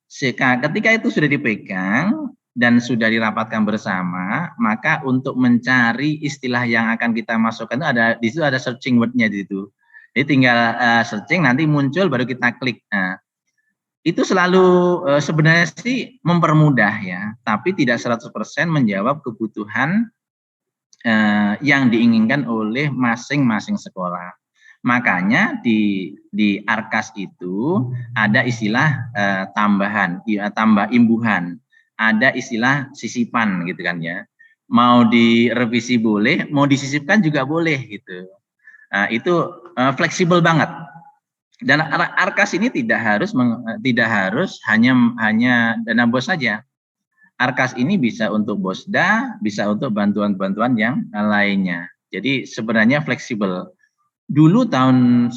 Ketika itu sudah dipegang dan sudah dirapatkan bersama, maka untuk mencari istilah yang akan kita masukkan itu di situ ada searching word-nya di situ. Jadi tinggal searching, nanti muncul baru kita klik. Nah, itu selalu sebenarnya sih mempermudah ya, tapi tidak 100% menjawab kebutuhan yang diinginkan oleh masing-masing sekolah. Makanya di Arkas itu ada istilah tambahan, tambah imbuhan, ada istilah sisipan gitu kan ya. Mau direvisi boleh, mau disisipkan juga boleh gitu. Itu fleksibel banget. Dan Arkas ini tidak harus hanya dana BOS saja. Arkas ini bisa untuk BOSDA, bisa untuk bantuan-bantuan yang lainnya. Jadi sebenarnya fleksibel. Dulu tahun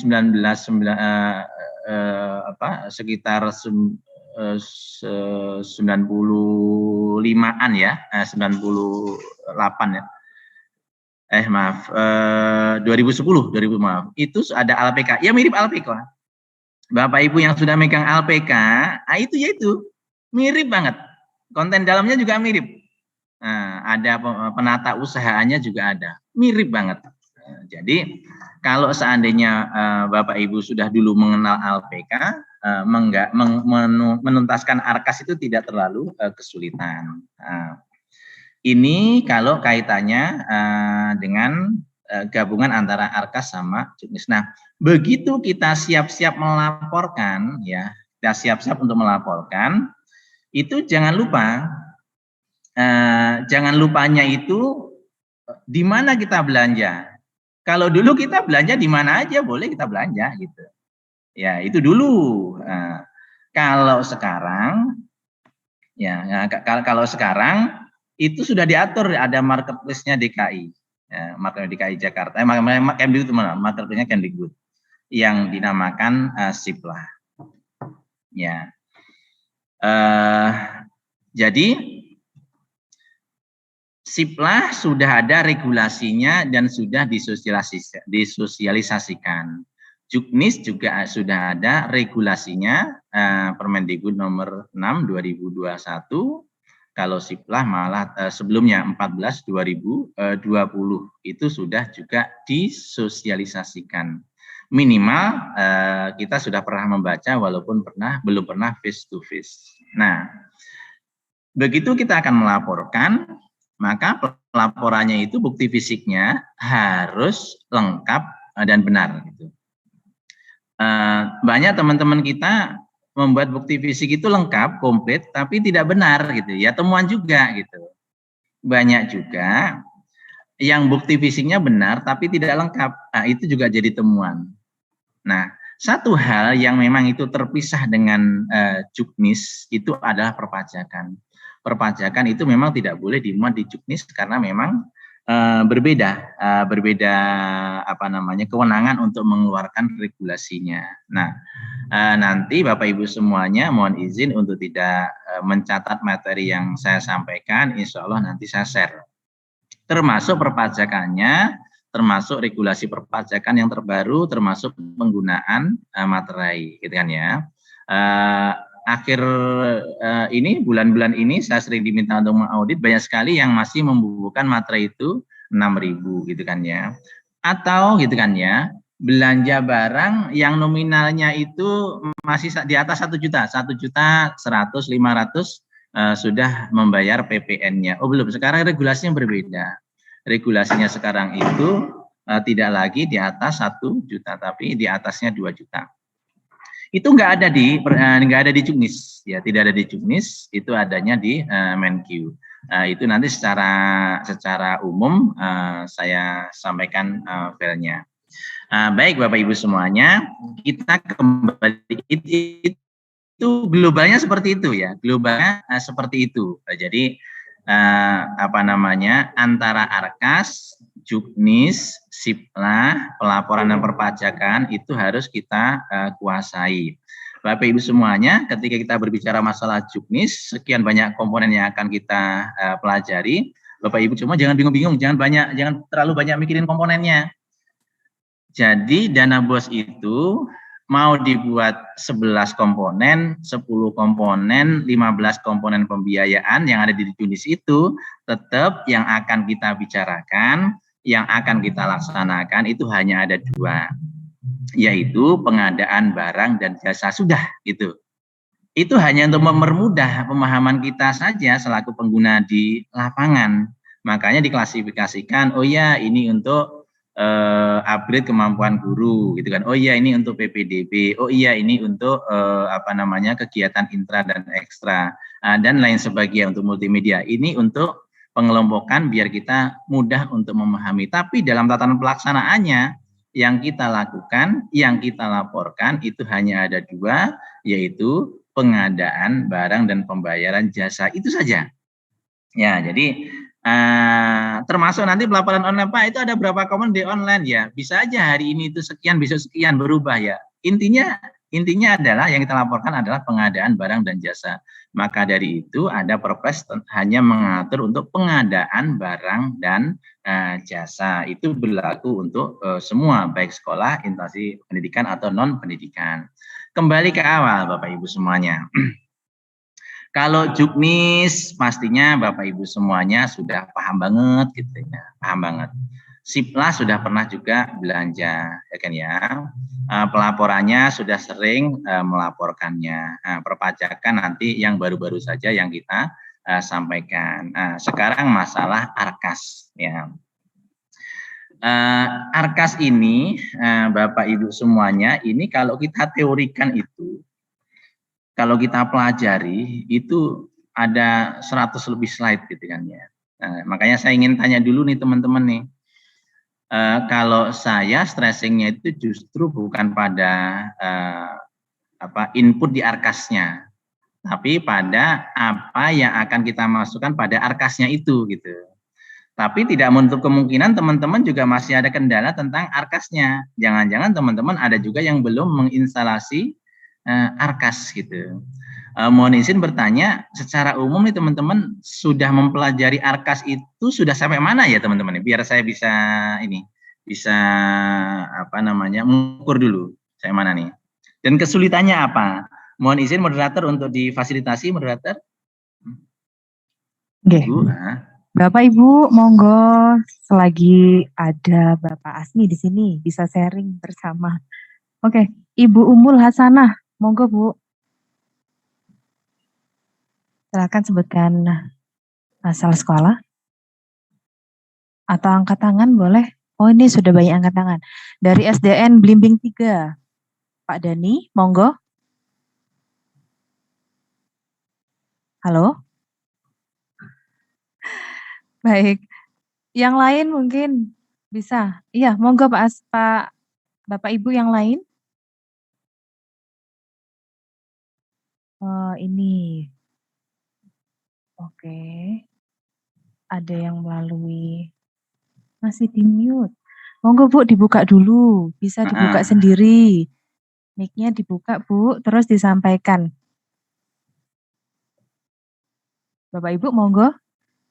sekitar 95-an ya, 98 ya. 2010 maaf. Itu ada ALPK. Ya mirip ALPK. Bapak Ibu yang sudah megang ALPK, itu mirip banget. Konten dalamnya juga mirip. Ada penata usahanya juga ada. Mirip banget. Jadi kalau seandainya Bapak Ibu sudah dulu mengenal ALPK, menuntaskan Arkas itu tidak terlalu kesulitan. Ini kalau kaitannya dengan gabungan antara Arkas sama Juknis. Nah, begitu kita siap-siap melaporkan, ya, kita siap-siap untuk melaporkan, itu jangan lupanya itu di mana kita belanja. Kalau dulu kita belanja di mana aja boleh kita belanja gitu. Ya, itu dulu. Kalau sekarang kalau sekarang itu sudah diatur, ada marketplace-nya DKI. Ya, marketplace DKI Jakarta. Kemdikbud itu mana? Marketplace-nya Kemdikbud yang dinamakan Siplah. Ya. Jadi Siplah sudah ada regulasinya dan sudah disosialisasikan. Juknis juga sudah ada regulasinya, Permendikbud nomor 6 2021. Kalau Siplah malah sebelumnya 14 2020 itu sudah juga disosialisasikan. Minimal kita sudah pernah membaca walaupun belum pernah face to face. Nah, begitu kita akan melaporkan, maka pelaporannya itu bukti fisiknya harus lengkap dan benar. Gitu. Banyak teman-teman kita membuat bukti fisik itu lengkap, komplit, tapi tidak benar gitu. Ya temuan juga gitu. Banyak juga yang bukti fisiknya benar tapi tidak lengkap. Nah, itu juga jadi temuan. Nah, satu hal yang memang itu terpisah dengan Juknis itu adalah perpajakan. Perpajakan itu memang tidak boleh dimuat di Juknis karena memang berbeda kewenangan untuk mengeluarkan regulasinya. Nah, nanti Bapak Ibu semuanya mohon izin untuk tidak mencatat materi yang saya sampaikan, insya Allah nanti saya share termasuk perpajakannya, termasuk regulasi perpajakan yang terbaru, termasuk penggunaan materai, gitu kan ya. Akhir ini, bulan-bulan ini saya sering diminta untuk mengaudit, banyak sekali yang masih membubuhkan materai itu 6.000 gitu kan ya. Atau gitu kan ya, belanja barang yang nominalnya itu masih di atas 1 juta, 1.100.000, 500 sudah membayar PPN-nya. Oh belum, sekarang regulasinya berbeda. Regulasinya sekarang itu tidak lagi di atas 1 juta, tapi di atasnya 2 juta. Itu nggak ada di Juknis, ya tidak ada di Juknis, itu adanya di Menkyu. Itu nanti secara umum saya sampaikan filenya. Baik Bapak Ibu semuanya, kita kembali itu globalnya seperti itu ya, globalnya seperti itu. Jadi antara Arkas, Juknis, Siplah, pelaporan dan perpajakan itu harus kita kuasai. Bapak Ibu semuanya, ketika kita berbicara masalah Juknis, sekian banyak komponen yang akan kita pelajari. Bapak Ibu semua jangan bingung-bingung, jangan terlalu banyak mikirin komponennya. Jadi dana BOS itu mau dibuat 11 komponen, 10 komponen, 15 komponen pembiayaan yang ada di Juknis itu, tetap yang akan kita bicarakan, yang akan kita laksanakan itu hanya ada 2, yaitu pengadaan barang dan jasa sudah gitu. Itu hanya untuk mempermudah pemahaman kita saja selaku pengguna di lapangan. Makanya diklasifikasikan, oh ya ini untuk upgrade kemampuan guru gitu kan. Oh iya ini untuk PPDB. Oh iya ini untuk kegiatan intra dan ekstra dan lain sebagainya untuk multimedia. Ini untuk pengelompokan biar kita mudah untuk memahami. Tapi dalam tatanan pelaksanaannya yang kita lakukan, yang kita laporkan itu hanya ada 2, yaitu pengadaan barang dan pembayaran jasa, itu saja. Ya, jadi termasuk nanti pelaporan online Pak, itu ada berapa komponen di online ya, bisa aja hari ini itu sekian, besok sekian, berubah ya. Intinya adalah yang kita laporkan adalah pengadaan barang dan jasa. Maka dari itu ada Perpres hanya mengatur untuk pengadaan barang dan jasa. Itu berlaku untuk semua, baik sekolah, instansi pendidikan atau non pendidikan. Kembali ke awal Bapak Ibu semuanya. Kalau Juknis pastinya Bapak Ibu semuanya sudah paham banget gitu ya, paham banget. Siplah sudah pernah juga belanja, ya kan ya. Pelaporannya sudah sering melaporkannya. Perpajakan nanti yang baru-baru saja yang kita sampaikan. Sekarang masalah Arkas ya. Arkas ini Bapak Ibu semuanya, ini kalau kita teorikan itu, kalau kita pelajari itu ada 100 lebih slide gitu kan ya. Makanya saya ingin tanya dulu nih teman-teman nih. Kalau saya stressingnya itu justru bukan pada input di Arkasnya, tapi pada apa yang akan kita masukkan pada Arkasnya itu gitu. Tapi tidak menutup kemungkinan teman-teman juga masih ada kendala tentang Arkasnya. Jangan-jangan teman-teman ada juga yang belum menginstalasi Arkas gitu. Mohon izin bertanya, secara umum nih teman-teman sudah mempelajari Arkas itu sudah sampai mana ya teman-teman? Biar saya bisa mengukur dulu saya mana nih. Dan kesulitannya apa? Mohon izin moderator untuk difasilitasi moderator. Oke. Bapak Ibu, monggo selagi ada Bapak Asmi di sini bisa sharing bersama. Oke, Ibu Umul Hasanah, monggo Bu. Silakan sebutkan asal sekolah atau angkat tangan boleh. Oh ini sudah banyak angkat tangan. Dari SDN Blimbing 3, Pak Dani, monggo. Halo. Baik, yang lain mungkin bisa. Iya, monggo Pak Bapak Ibu yang lain. Ini. Oke. Ada yang melalui masih di mute. Monggo Bu dibuka dulu, bisa dibuka sendiri. Mic-nya dibuka Bu, terus disampaikan. Bapak Ibu monggo.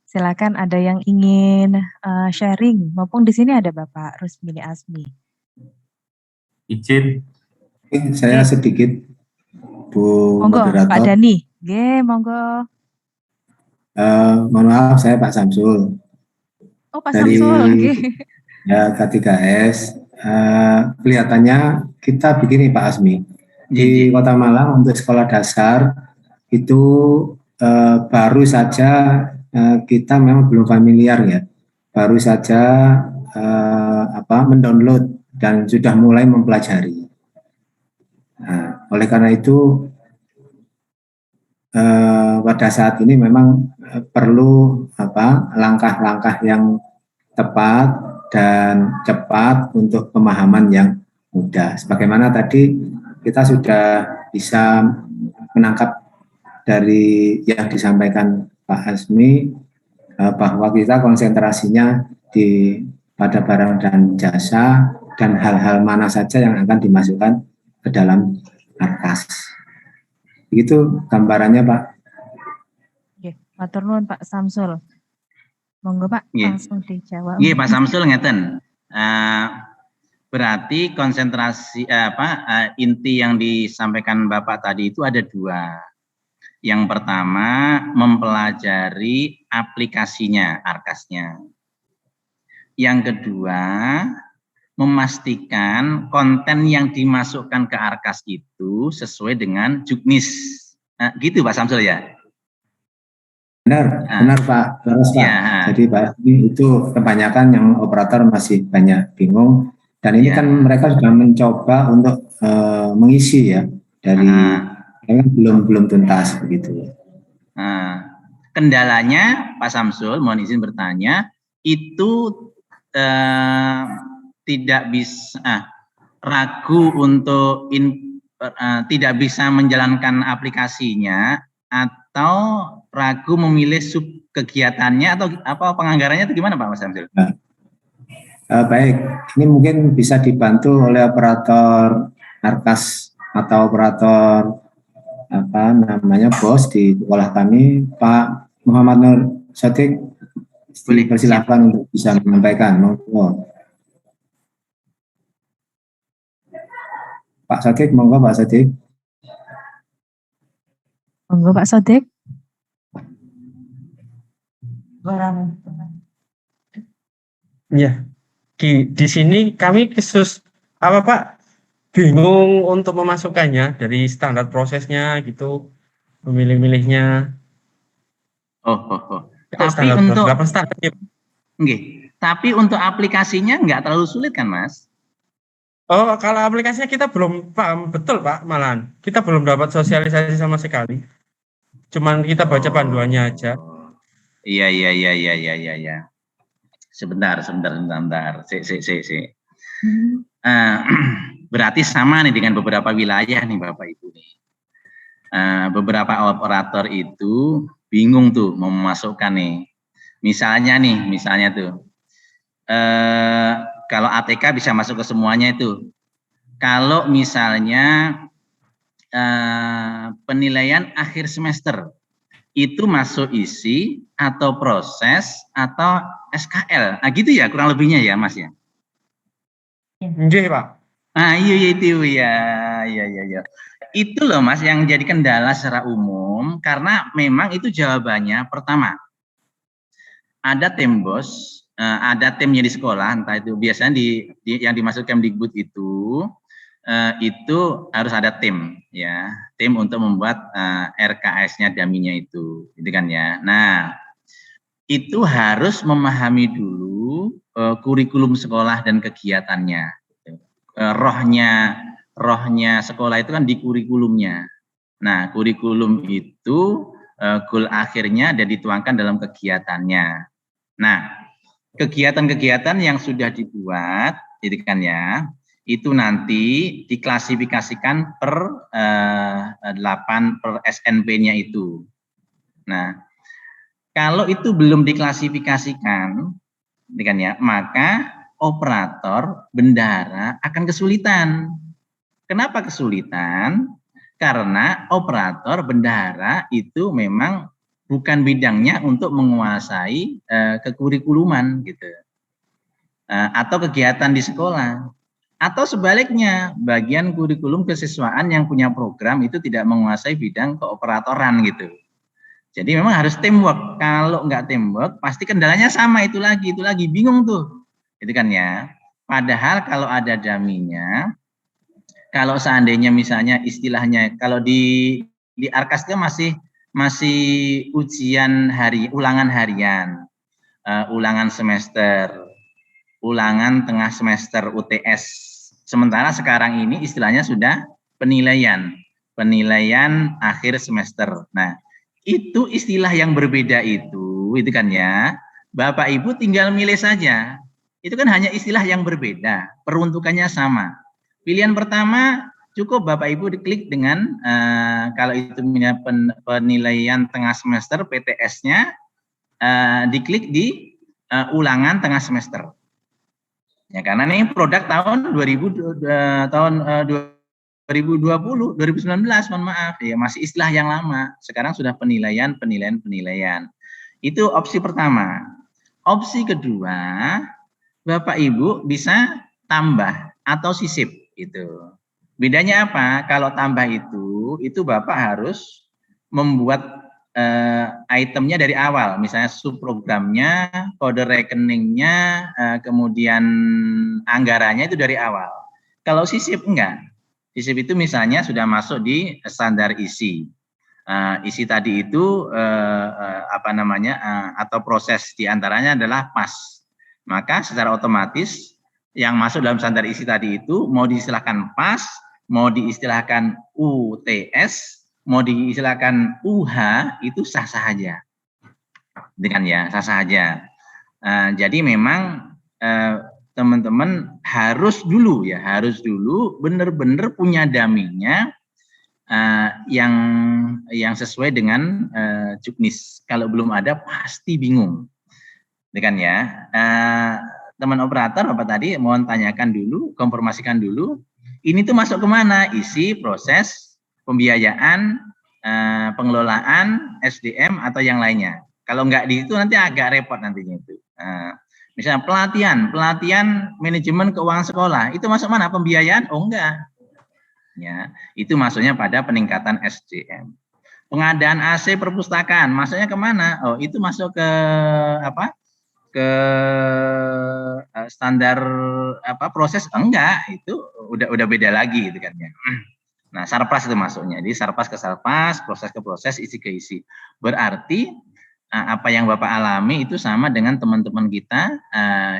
Silakan ada yang ingin sharing. Maupun di sini ada Bapak Rusmini Azmi. Izin. Saya sedikit, Bu Monggo, Pak Moderator. Dani. Nggih, monggo. Mohon maaf, saya Pak Samsul. Oh, Pak Dari Samsul. Nggih. ya K3S. Kelihatannya kita begini Pak Azmi. Di Kota Malang untuk sekolah dasar itu baru saja kita memang belum familiar ya. Baru saja mendownload dan sudah mulai mempelajari. Nah, oleh karena itu pada saat ini memang perlu langkah-langkah yang tepat dan cepat untuk pemahaman yang mudah. Sebagaimana tadi kita sudah bisa menangkap dari yang disampaikan Pak Azmi bahwa kita konsentrasinya pada barang dan jasa dan hal-hal mana saja yang akan dimasukkan ke dalam Arkas. Begitu gambarannya, Pak. Oke, matur nuwun Pak Samsul. Monggo Pak, langsung dijawab. Iya, Pak Samsul ngeten. Berarti konsentrasi inti yang disampaikan Bapak tadi itu ada dua. Yang pertama mempelajari aplikasinya, Arkasnya. Yang kedua memastikan konten yang dimasukkan ke Arkas itu sesuai dengan Juknis. Gitu Pak Samsul ya? Benar Pak. Terus Pak. Ya. Jadi Pak, itu kebanyakan yang operator masih banyak bingung. Dan ini kan mereka sudah mencoba untuk mengisi ya dari belum tuntas begitu. Kendalanya Pak Samsul, mohon izin bertanya, itu tidak bisa ragu untuk tidak bisa menjalankan aplikasinya atau ragu memilih sub kegiatannya atau apa penganggarannya itu gimana Pak Mas Samsul? Baik, ini mungkin bisa dibantu oleh operator Arkas atau operator bos di sekolah kami, Pak Muhammad Nur Sotik. Persilahkan untuk bisa menyampaikan. Monggo. Pak Sotik, monggo Pak Sotik. Monggo Pak Sotik. Ya, di sini kami Pak bingung untuk memasukkannya dari standar prosesnya gitu, memilih-milihnya. Tapi tapi untuk aplikasinya nggak terlalu sulit kan Mas? Oh, kalau aplikasinya kita belum paham betul Pak, malahan kita belum dapat sosialisasi sama sekali. Cuman kita baca panduannya aja. Iya. Sebentar. Berarti sama nih dengan beberapa wilayah nih Bapak Ibu nih. Beberapa operator itu bingung tuh mau memasukkan nih. Misalnya tuh. Kalau ATK bisa masuk ke semuanya itu. Kalau misalnya penilaian akhir semester itu masuk isi atau proses atau SKL. Gitu ya kurang lebihnya ya Mas ya. Iya Pak. Iya itu ya. Itu loh Mas yang jadi kendala secara umum karena memang itu jawabannya pertama ada tim bos, ada timnya di sekolah, entah itu biasanya yang dimaksud Kemdikbud itu harus ada tim ya, tim untuk membuat RKS-nya daminya itu, gitu kan ya. Nah, itu harus memahami dulu kurikulum sekolah dan kegiatannya. Rohnya sekolah itu kan di kurikulumnya. Nah, kurikulum itu goal akhirnya dan dituangkan dalam kegiatannya. Nah, kegiatan-kegiatan yang sudah dibuat, itu kan ya, itu nanti diklasifikasikan per 8 per SNP-nya itu. Nah, kalau itu belum diklasifikasikan, itu kan ya, maka operator bendahara akan kesulitan. Kenapa kesulitan? Karena operator bendahara itu memang bukan bidangnya untuk menguasai kekurikuluman gitu, atau kegiatan di sekolah, atau sebaliknya bagian kurikulum kesiswaan yang punya program itu tidak menguasai bidang keoperatoran gitu. Jadi memang harus teamwork. Kalau nggak teamwork, pasti kendalanya sama, itu lagi bingung tuh, gitu kan ya. Padahal kalau ada daminya, kalau seandainya misalnya istilahnya, kalau di Arkas itu masih ujian ulangan harian, ulangan semester, ulangan tengah semester UTS. Sementara sekarang ini istilahnya sudah penilaian akhir semester. Nah, itu istilah yang berbeda itu kan ya. Bapak Ibu tinggal milih saja. Itu kan hanya istilah yang berbeda, peruntukannya sama. Pilihan pertama cukup Bapak Ibu diklik dengan kalau itu penilaian tengah semester PTS-nya, diklik di ulangan tengah semester. Ya, karena ini produk tahun 2020, 2019, mohon maaf ya, masih istilah yang lama. Sekarang sudah penilaian. Itu opsi pertama. Opsi kedua, Bapak Ibu bisa tambah atau sisip itu. Bedanya apa? Kalau tambah itu Bapak harus membuat itemnya dari awal, misalnya subprogramnya, kode rekeningnya, kemudian anggarannya itu dari awal. Kalau sisip enggak. Sisip itu misalnya sudah masuk di standar isi. Isi tadi itu atau proses diantaranya adalah PAS. Maka secara otomatis yang masuk dalam standar isi tadi itu mau diistilahkan PAS, mau diistilahkan UTS, mau diistilahkan UH, itu sah-sah aja. Dengan ya, sah-sah aja. Jadi memang teman-teman harus dulu benar-benar punya daminya yang sesuai dengan juknis. Kalau belum ada pasti bingung. Kan ya, teman operator Bapak tadi mohon tanyakan dulu, konfirmasikan dulu, ini tuh masuk kemana? Isi, proses, pembiayaan, pengelolaan, SDM atau yang lainnya. Kalau nggak di itu nanti agak repot nantinya itu. Misalnya pelatihan manajemen keuangan sekolah, itu masuk mana? Pembiayaan? Oh enggak. Ya, itu masuknya pada peningkatan SDM. Pengadaan AC perpustakaan, masuknya kemana? Oh, itu masuk ke apa? Ke standar proses? Enggak, itu udah beda lagi gitu kan ya. Nah, sarpas itu masuknya. Jadi sarpas ke sarpas, proses ke proses, isi ke isi. Berarti apa yang Bapak alami itu sama dengan teman-teman kita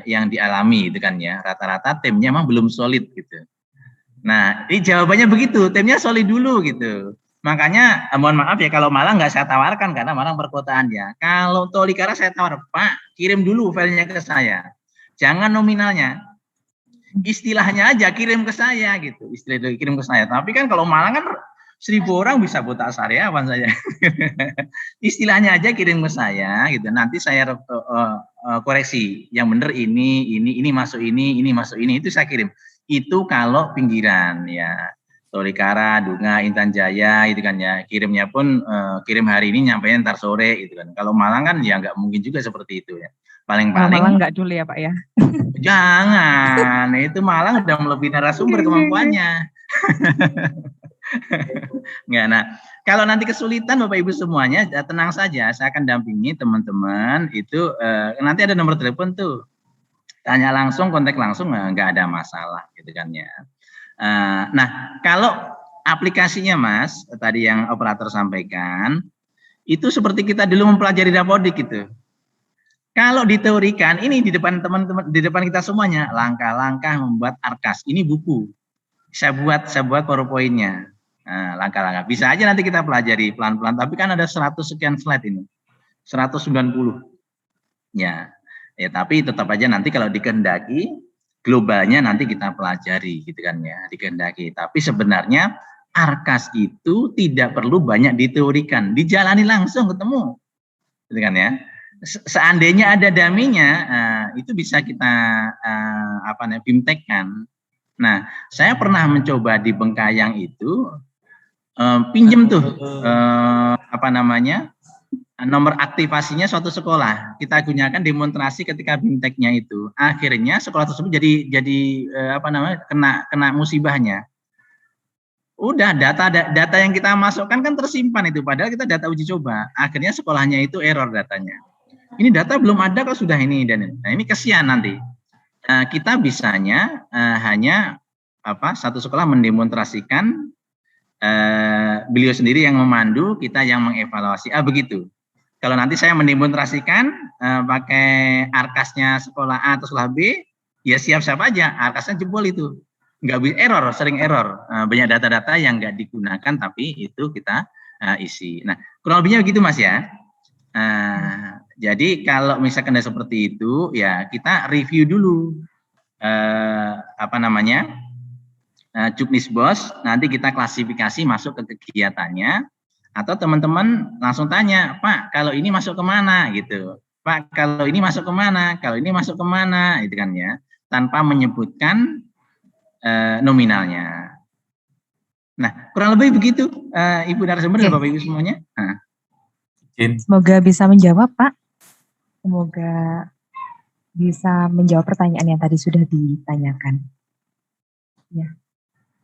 yang dialami gitu kan ya. Rata-rata timnya memang belum solid gitu. Nah, ini jawabannya begitu, timnya solid dulu gitu. Makanya mohon maaf ya kalau Malang nggak saya tawarkan karena Malang perkotaan ya. Kalau Tolikara saya tawar, Pak, kirim dulu filenya ke saya. Jangan nominalnya. Istilahnya aja kirim ke saya gitu. Istilah kirim ke saya. Tapi kan kalau Malang kan 1000 orang bisa buta sariawan saya. Istilahnya aja kirim ke saya gitu. Nanti saya koreksi. Yang benar ini masuk ini masuk ini, itu saya kirim. Itu kalau pinggiran ya. Tolikara, Dunga, Intan Jaya itu kan ya, kirimnya pun kirim hari ini nyampainya ntar sore itu kan. Kalau Malang kan ya nggak mungkin juga seperti itu ya. Paling-paling Malang nggak dulu ya Pak ya. Jangan, itu Malang udah melebihi narasumber kemampuannya. Nggak, nah kalau nanti kesulitan Bapak Ibu semuanya tenang saja, saya akan dampingi teman-teman itu nanti ada nomor telepon tuh, tanya langsung, kontak langsung, nggak ada masalah gitu kan ya. Nah, kalau aplikasinya Mas, tadi yang operator sampaikan, itu seperti kita dulu mempelajari dapodik gitu. Kalau diteorikan, ini di depan teman-teman, di depan kita semuanya, langkah-langkah membuat Arkas. Ini buku. Saya buat PowerPoint-nya. Langkah-langkah. Bisa aja nanti kita pelajari pelan-pelan, tapi kan ada 100 sekian slide ini. 190. Ya, tapi tetap aja nanti kalau dikehendaki, globalnya nanti kita pelajari gitu kan ya, dikehendaki. Tapi sebenarnya Arkas itu tidak perlu banyak diteorikan, dijalani langsung ketemu, gitu kan ya. Seandainya ada daminya, itu bisa kita bimtekkan. Nah, saya pernah mencoba di Bengkayang itu pinjem tuh nomor aktivasinya suatu sekolah. Kita gunakan demonstrasi ketika BIMTEK-nya itu. Akhirnya sekolah tersebut jadi kena musibahnya. Udah data yang kita masukkan kan tersimpan itu, padahal kita data uji coba. Akhirnya sekolahnya itu error datanya. Ini data belum ada kok sudah ini dan ini kesian nanti. Kita bisanya hanya satu sekolah mendemonstrasikan, beliau sendiri yang memandu, kita yang mengevaluasi. Begitu. Kalau nanti saya mendemonstrasikan pakai arkasnya sekolah A atau sekolah B, ya siap-siap aja, arkasnya jebol itu. Nggak bisa error, sering error. Banyak data-data yang nggak digunakan, tapi itu kita isi. Nah, kurang lebihnya begitu Mas ya. Jadi kalau misalkan ada seperti itu, ya kita review dulu Juknisbos, nanti kita klasifikasi masuk ke kegiatannya, atau teman-teman langsung tanya, Pak, kalau ini masuk kemana gitu, Pak, kalau ini masuk kemana, kalau ini masuk kemana, itu kan ya, tanpa menyebutkan nominalnya. Nah, kurang lebih begitu, Ibu narasumber dan Bapak Ibu semuanya. Semoga bisa menjawab, Pak. Semoga bisa menjawab pertanyaan yang tadi sudah ditanyakan. Ya.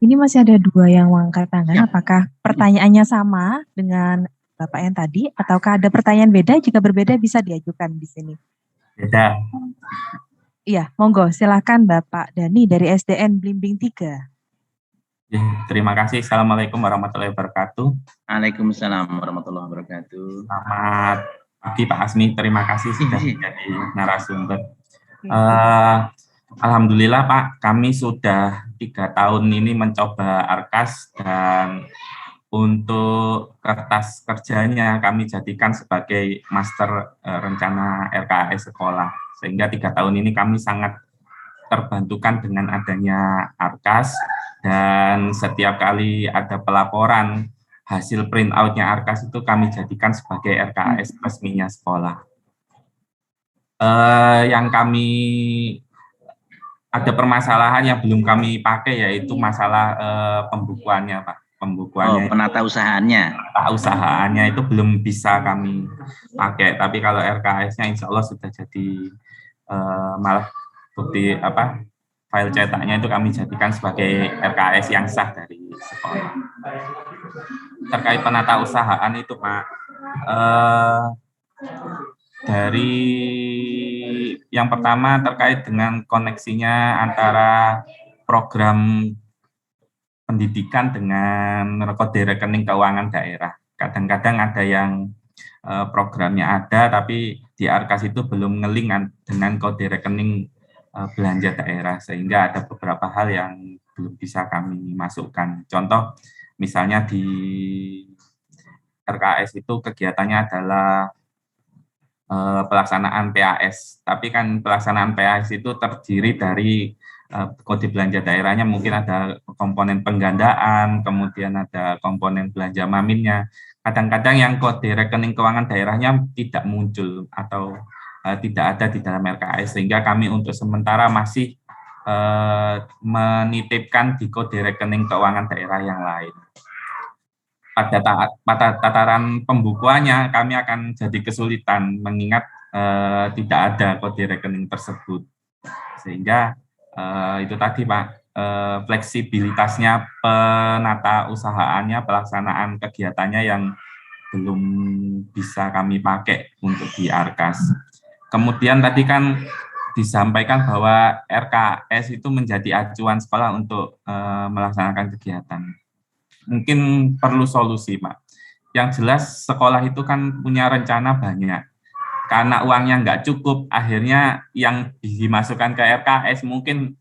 Ini masih ada 2 yang mengangkat tangan. Ya. Apakah pertanyaannya sama dengan Bapak yang tadi, ataukah ada pertanyaan beda? Jika berbeda bisa diajukan di sini. Beda. Iya, monggo silakan Bapak Dani dari SDN Blimbing 3. Ya, terima kasih. Assalamualaikum warahmatullahi wabarakatuh. Waalaikumsalam warahmatullahi wabarakatuh. Selamat pagi Pak Asmi, terima kasih sudah menjadi narasumber. Alhamdulillah Pak, kami sudah 3 tahun ini mencoba Arkas, dan untuk kertas kerjanya kami jadikan sebagai master rencana RKAS sekolah. Sehingga 3 tahun ini kami sangat terbantukan dengan adanya Arkas, dan setiap kali ada pelaporan hasil print out-nya Arkas itu kami jadikan sebagai RKAS resminya sekolah. Yang kami ada permasalahan yang belum kami pakai, yaitu masalah pembukuannya Pak. Pembukuannya, penata usahaannya. Penata usahaannya itu belum bisa kami pakai, tapi kalau RKAS-nya insya Allah sudah jadi, malah bukti file cetaknya itu kami jadikan sebagai RKAS yang sah dari sekolah. Terkait penata usahaan itu Pak, dari yang pertama terkait dengan koneksinya antara program pendidikan dengan kode rekening keuangan daerah. Kadang-kadang ada yang programnya ada, tapi di Arkas itu belum ngeling dengan kode rekening belanja daerah, sehingga ada beberapa hal yang belum bisa kami masukkan. Contoh, misalnya di RKAS itu kegiatannya adalah pelaksanaan PAS, tapi kan pelaksanaan PAS itu terdiri dari kode belanja daerahnya, mungkin ada komponen penggandaan, kemudian ada komponen belanja maminnya. Kadang-kadang yang kode rekening keuangan daerahnya tidak muncul atau tidak ada di dalam RKAS, sehingga kami untuk sementara masih menitipkan di kode rekening keuangan daerah yang lain. Pada tataran pembukuannya kami akan jadi kesulitan mengingat tidak ada kode rekening tersebut, sehingga itu tadi Pak, fleksibilitasnya penata usahaannya, pelaksanaan kegiatannya yang belum bisa kami pakai untuk di Arkas. Kemudian tadi kan disampaikan bahwa RKS itu menjadi acuan sekolah untuk melaksanakan kegiatan. Mungkin perlu solusi, Pak. Yang jelas sekolah itu kan punya rencana banyak. Karena uangnya nggak cukup, akhirnya yang dimasukkan ke RKS mungkin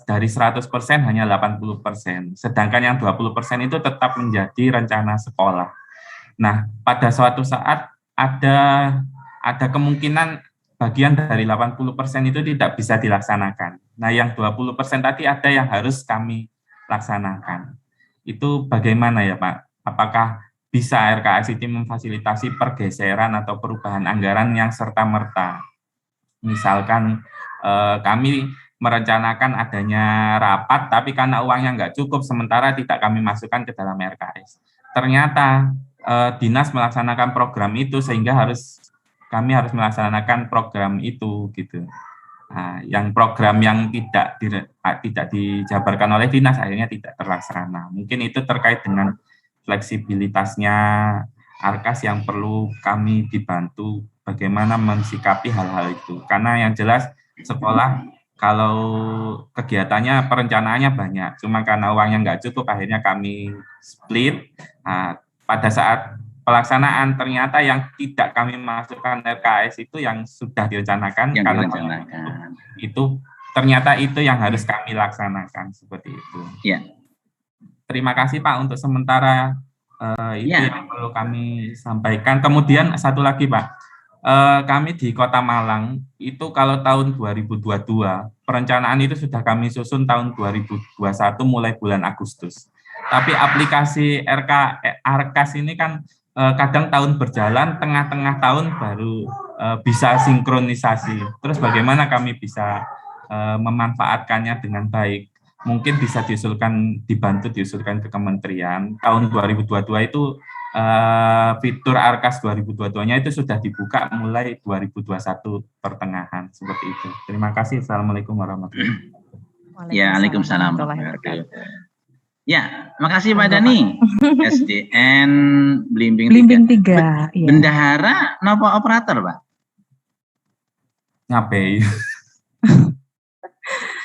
dari 100% hanya 80%. Sedangkan yang 20% itu tetap menjadi rencana sekolah. Nah, pada suatu saat ada kemungkinan bagian dari 80% itu tidak bisa dilaksanakan. Nah, yang 20% tadi ada yang harus kami laksanakan. Itu bagaimana ya Pak? Apakah bisa RKAS itu memfasilitasi pergeseran atau perubahan anggaran yang serta-merta? Misalkan kami merencanakan adanya rapat, tapi karena uangnya nggak cukup, sementara tidak kami masukkan ke dalam RKAS. Ternyata dinas melaksanakan program itu sehingga kami harus melaksanakan program itu gitu. Nah, yang program yang tidak dijabarkan oleh dinas akhirnya tidak terlaksana. Mungkin itu terkait dengan fleksibilitasnya Arkas yang perlu kami dibantu bagaimana mensikapi hal-hal itu. Karena yang jelas sekolah kalau kegiatannya perencanaannya banyak, cuma karena uangnya nggak cukup akhirnya kami split. Nah, pada saat pelaksanaan ternyata yang tidak kami masukkan RKS itu yang sudah direncanakan, itu ternyata itu yang harus kami laksanakan seperti itu. Ya. Terima kasih Pak untuk sementara itu yang perlu kami sampaikan. Kemudian satu lagi Pak, kami di Kota Malang itu kalau tahun 2022 perencanaan itu sudah kami susun tahun 2021 mulai bulan Agustus. Tapi aplikasi Arkas ini kan kadang tahun berjalan, tengah-tengah tahun baru bisa sinkronisasi. Terus bagaimana kami bisa memanfaatkannya dengan baik? Mungkin bisa dibantu diusulkan ke kementerian. Tahun 2022 itu fitur Arkas 2022-nya itu sudah dibuka mulai 2021 pertengahan seperti itu. Terima kasih. Assalamualaikum warahmatullahi wabarakatuh. Ya, Waalaikumsalam. Ya, makasih Pak Dani. SDN Blimbing 3. Iya. Bendahara napa operator, Pak? Ngapain?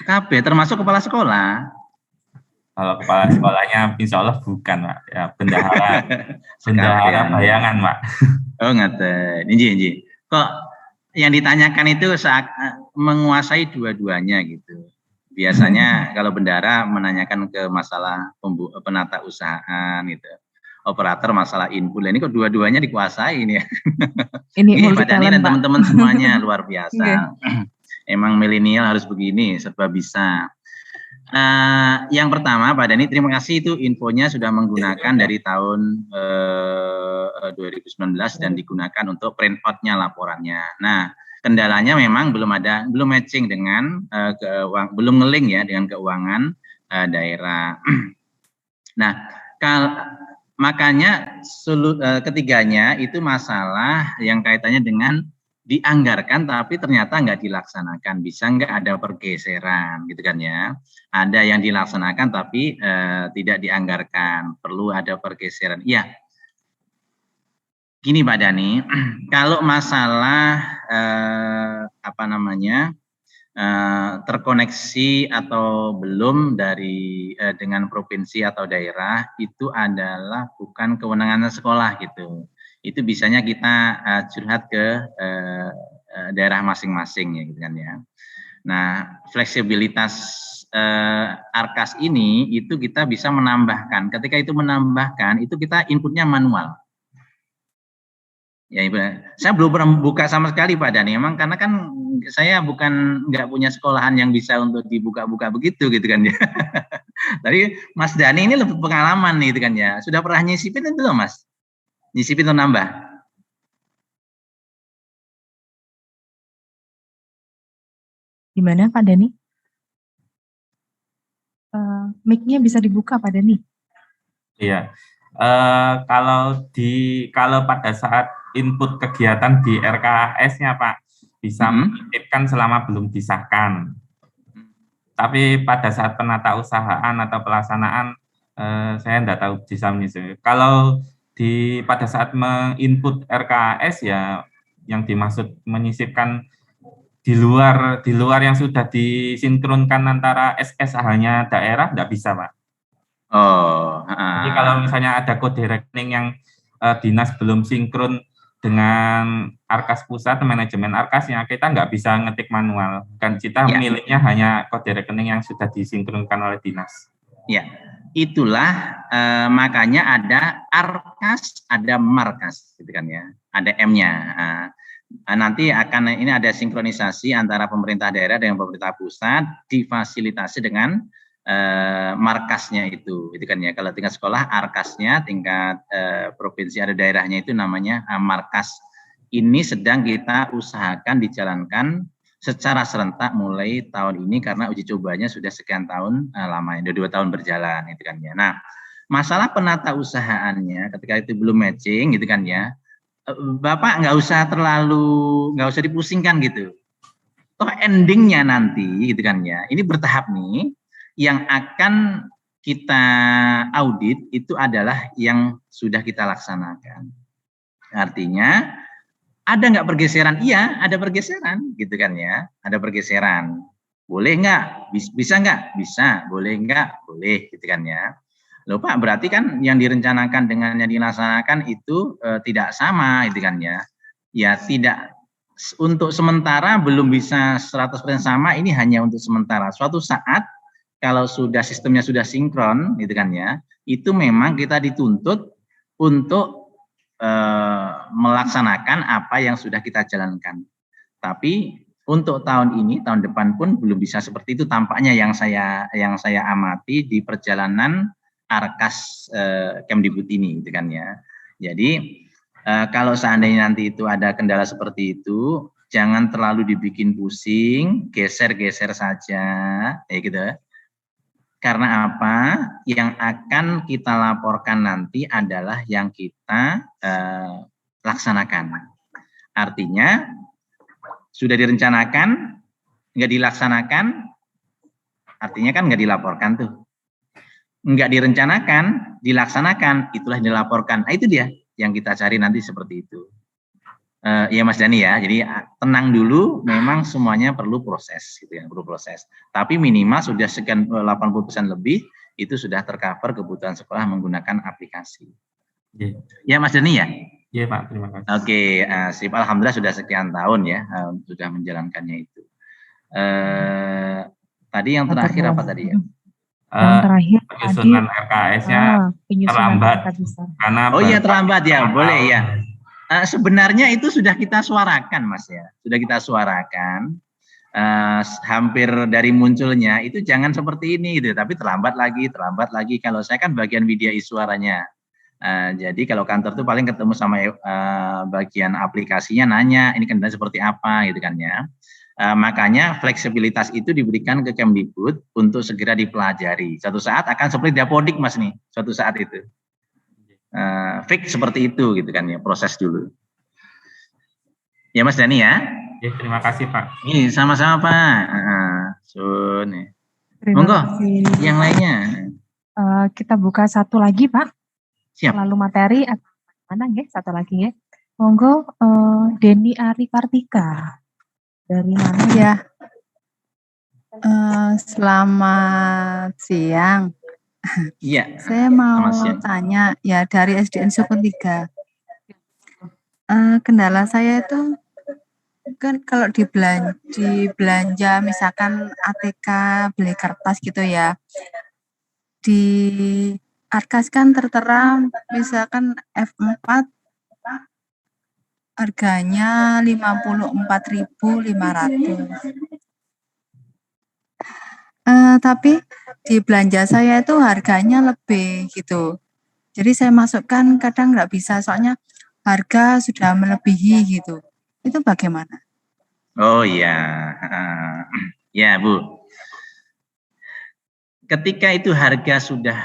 KB termasuk kepala sekolah. Kalau kepala sekolahnya insya Allah bukan Pak. Ya, bendahara bayangan Pak. Oh ngaten. Inji. Kok yang ditanyakan itu saat menguasai dua-duanya gitu. Biasanya kalau bendahara menanyakan ke masalah penata usahaan gitu. Operator masalah input. Ini kok dua-duanya dikuasai ini ya. Ini Pak Dani dan teman-teman semuanya luar biasa. Emang milenial harus begini, serba bisa. Yang pertama Pak Dani, terima kasih itu infonya sudah menggunakan dari tahun 2019 dan digunakan untuk print out-nya laporannya. Nah, kendalanya memang belum matching dengan belum ngeling ya dengan keuangan daerah. Nah, makanya ketiganya itu masalah yang kaitannya dengan dianggarkan tapi ternyata nggak dilaksanakan. Bisa nggak ada pergeseran gitu kan ya. Ada yang dilaksanakan tapi tidak dianggarkan, perlu ada pergeseran. Iya. Gini Pak Dani, kalau masalah terkoneksi atau belum dari dengan provinsi atau daerah itu adalah bukan kewenangan sekolah gitu. Itu bisanya kita curhat ke daerah masing-masing ya gitu kan ya. Nah, fleksibilitas Arkas ini itu kita bisa menambahkan. Ketika itu menambahkan, itu kita inputnya manual. Ya, Ibu. Saya belum pernah buka sama sekali Pak Dani. Memang karena kan saya nggak punya sekolahan yang bisa untuk dibuka-buka begitu gitu kan ya. Tapi Mas Dani ini lebih pengalaman nih gitu kan ya. Sudah pernah nyisipin itu loh Mas? Nyisipin atau nambah? Gimana Pak Dani? Mic-nya bisa dibuka Pak Dani? Iya. Kalau pada saat input kegiatan di RKS-nya Pak bisa menitipkan selama belum disahkan. Tapi pada saat penata usahaan atau pelaksanaan saya tidak tahu bisa menyisip. Kalau pada saat menginput RKS ya yang dimaksud menyisipkan di luar yang sudah disinkronkan antara SSH-nya daerah tidak bisa Pak. Jadi kalau misalnya ada kode rekening yang dinas belum sinkron dengan Arkas pusat, manajemen Arkasnya, kita nggak bisa ngetik manual. Kan kita miliknya hanya kode rekening yang sudah disinkronkan oleh dinas. Ya, itulah makanya ada Arkas, ada Markas, gitu kan ya. Ada M-nya. Nanti ini ada sinkronisasi antara pemerintah daerah dengan pemerintah pusat, difasilitasi dengan markasnya itu kan ya. Kalau tingkat sekolah Arkasnya, tingkat provinsi ada daerahnya itu namanya markas. Ini sedang kita usahakan dijalankan secara serentak mulai tahun ini karena uji cobanya sudah sekian tahun lamanya, 2 tahun berjalan itu kan ya. Nah, Masalah penata usahaannya ketika itu belum matching gitu kan ya, Bapak nggak usah dipusingkan gitu. Toh endingnya nanti gitu kan ya, ini bertahap nih, yang akan kita audit itu adalah yang sudah kita laksanakan. Artinya ada nggak pergeseran? Iya, ada pergeseran gitu kan ya, ada pergeseran. Boleh nggak? Bisa nggak? Bisa. Boleh nggak? Boleh gitu kan ya. Loh Pak, berarti kan yang direncanakan dengan yang dilaksanakan itu tidak sama gitu kan ya. Ya tidak, untuk sementara belum bisa 100% sama, ini hanya untuk sementara. Suatu saat kalau sudah sistemnya sudah sinkron gitu kan ya, itu memang kita dituntut untuk melaksanakan apa yang sudah kita jalankan. Tapi untuk tahun ini, tahun depan pun belum bisa seperti itu tampaknya yang saya amati di perjalanan Arkas Kemdikbud ini gitu kan ya. Jadi kalau seandainya nanti itu ada kendala seperti itu, jangan terlalu dibikin pusing, geser-geser saja ya gitu. Karena apa? Yang akan kita laporkan nanti adalah yang kita laksanakan. Artinya sudah direncanakan, nggak dilaksanakan, artinya kan nggak dilaporkan tuh. Nggak direncanakan, dilaksanakan, itulah yang dilaporkan. Nah, itu dia yang kita cari nanti seperti itu. Ya Mas Dani ya, jadi tenang dulu, memang semuanya perlu proses gitu ya, perlu proses. Tapi minimal sudah sekian 80% lebih itu sudah tercover kebutuhan sekolah menggunakan aplikasi. Ya Mas Dani ya? Iya Pak, terima kasih. Oke, sip. Alhamdulillah sudah sekian tahun ya sudah menjalankannya itu. Tadi yang terakhir apa tadi ya? Yang terakhir penyusunan RKS-nya terlambat karena terlambat ya, boleh ya. Sebenarnya itu sudah kita suarakan Mas ya, sudah kita suarakan. Hampir dari munculnya itu jangan seperti ini gitu, tapi terlambat lagi. Kalau saya kan bagian media suaranya. Jadi kalau kantor tuh paling ketemu sama bagian aplikasinya, nanya ini kendala seperti apa gitu kan ya. Makanya fleksibilitas itu diberikan ke Kemdikbud untuk segera dipelajari. Suatu saat akan seperti Dapodik Mas nih, suatu saat itu. Fix seperti itu gitu kan ya, proses dulu. Ya Mas Dani ya. Ya, terima kasih Pak. Ini sama-sama Pak. Nih. Monggo, yang lainnya. Kita buka satu lagi Pak. Siap. Lalu materi mana ya? Satu lagi ya. Monggo, Denny Ari Kartika. Dari mana ya? Selamat siang. Iya. Saya mau tanya ya dari SDN Sukun 3. Kendala saya itu kan kalau di belanja misalkan ATK beli kertas gitu ya. Di Arkas kan tertera misalkan F4 harganya 54.500. Tapi di belanja saya itu harganya lebih gitu. Jadi saya masukkan kadang nggak bisa soalnya harga sudah melebihi gitu. Itu bagaimana? Oh iya, ya Bu. Ketika itu harga sudah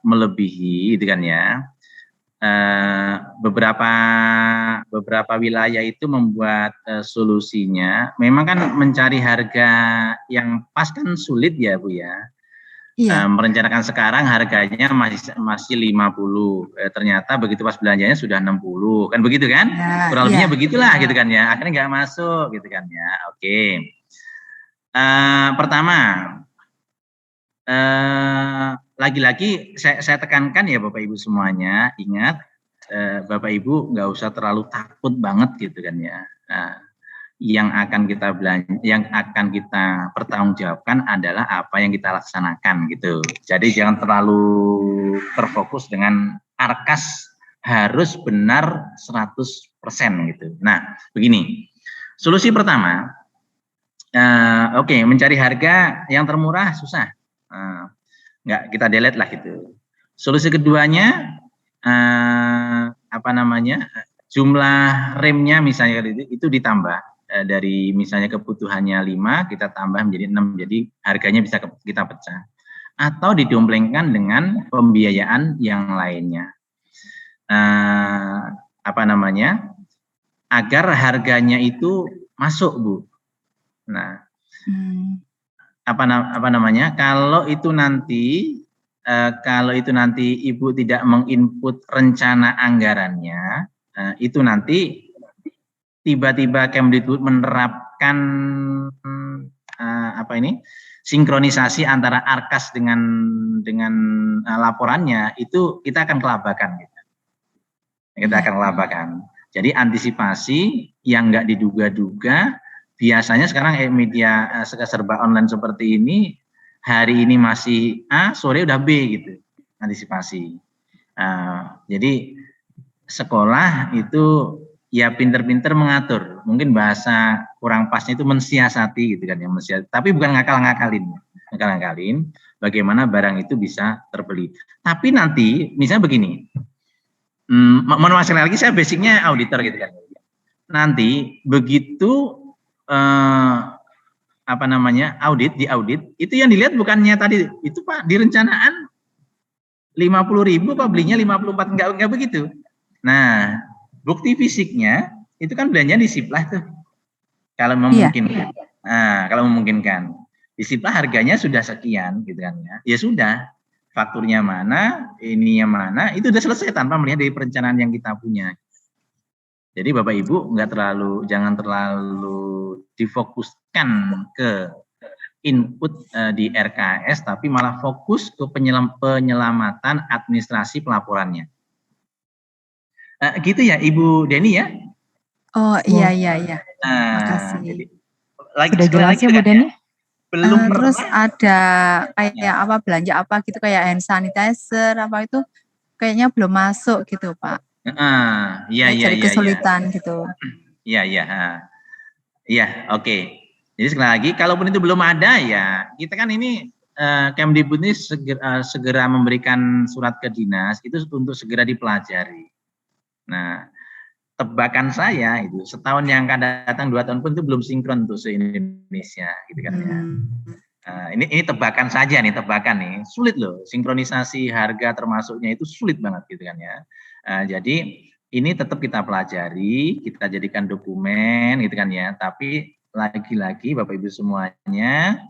melebihi, gitu kan ya. Beberapa wilayah itu membuat solusinya. Memang kan mencari harga yang pas kan sulit ya Bu ya. Iya. Merencanakan sekarang harganya masih 50, ternyata begitu pas belanjanya sudah 60, kan begitu kan? Ya, kurang lebihnya begitulah gitu kan ya. Akhirnya nggak masuk gitu kan ya. Oke. Pertama, lagi-lagi saya tekankan ya Bapak Ibu semuanya, ingat Bapak Ibu nggak usah terlalu takut banget gitu kan ya. Yang akan kita pertanggungjawabkan adalah apa yang kita laksanakan gitu. Jadi jangan terlalu terfokus dengan Arkas harus benar 100% gitu. Nah, begini. Solusi pertama, mencari harga yang termurah susah. Nggak, kita delete lah gitu. Solusi keduanya, jumlah remnya misalnya itu ditambah. Dari misalnya kebutuhannya 5 kita tambah menjadi 6, jadi harganya bisa kita pecah. atau didomplengkan dengan pembiayaan yang lainnya. Apa namanya? Agar harganya itu masuk, Bu. Nah, apa namanya? Kalau itu nanti Ibu tidak menginput rencana anggarannya, itu nanti tiba-tiba Kemdikbud menerapkan sinkronisasi antara Arkas dengan laporannya, itu kita akan kelabakan gitu. Kita akan kelabakan. Jadi antisipasi yang nggak diduga-duga, biasanya sekarang media serba online seperti ini, hari ini masih A, sore udah B gitu, antisipasi. Jadi sekolah itu ya pinter-pinter mengatur, mungkin bahasa kurang pasnya itu mensiasati gitu kan ya, tapi bukan ngakal-ngakalin, bagaimana barang itu bisa terbeli. Tapi nanti misalnya begini, mohon maaf sekali lagi, saya basicnya auditor gitu kan. Nanti begitu audit itu yang dilihat bukannya tadi itu Pak, di rencanaan 50.000 Pak, belinya 54, enggak begitu. Nah, bukti fisiknya itu kan belanja di Siplah tuh. Kalau memungkinkan. Nah, kalau memungkinkan. Di Siplah harganya sudah sekian gitu kan ya. Ya sudah. Fakturnya mana, ininya mana, itu udah selesai tanpa melihat dari perencanaan yang kita punya. Jadi Bapak Ibu jangan terlalu difokuskan ke input di RKS, tapi malah fokus ke penyelamatan administrasi pelaporannya. Gitu ya Ibu Deni ya? Oh iya. Makasih. Jadi, sudah jelas ya Bu Deni? Belum terus ada kayak belanja apa gitu, kayak hand sanitizer apa itu kayaknya belum masuk gitu Pak. Iya. Jadi kesulitan gitu. Iya, oke. Jadi sekali lagi, kalaupun itu belum ada ya, kita kan ini Kemdikbud ini segera memberikan surat ke dinas itu untuk segera dipelajari. Nah, tebakan saya itu setahun yang akan datang, 2 tahun pun itu belum sinkron untuk se-Indonesia gitu kan ya. Ini tebakan saja nih, sulit loh, sinkronisasi harga termasuknya itu sulit banget gitu kan ya. Jadi ini tetap kita pelajari, kita jadikan dokumen gitu kan ya, tapi lagi-lagi Bapak Ibu semuanya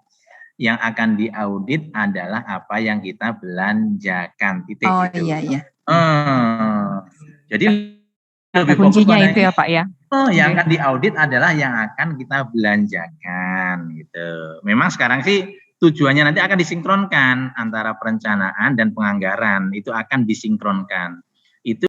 yang akan diaudit adalah apa yang kita belanjakan, titik gitu. Iya. Jadi lebih kuncinya itu ya Pak ya. Yang akan diaudit adalah yang akan kita belanjakan gitu. Memang sekarang sih tujuannya nanti akan disinkronkan antara perencanaan dan penganggaran, itu akan disinkronkan.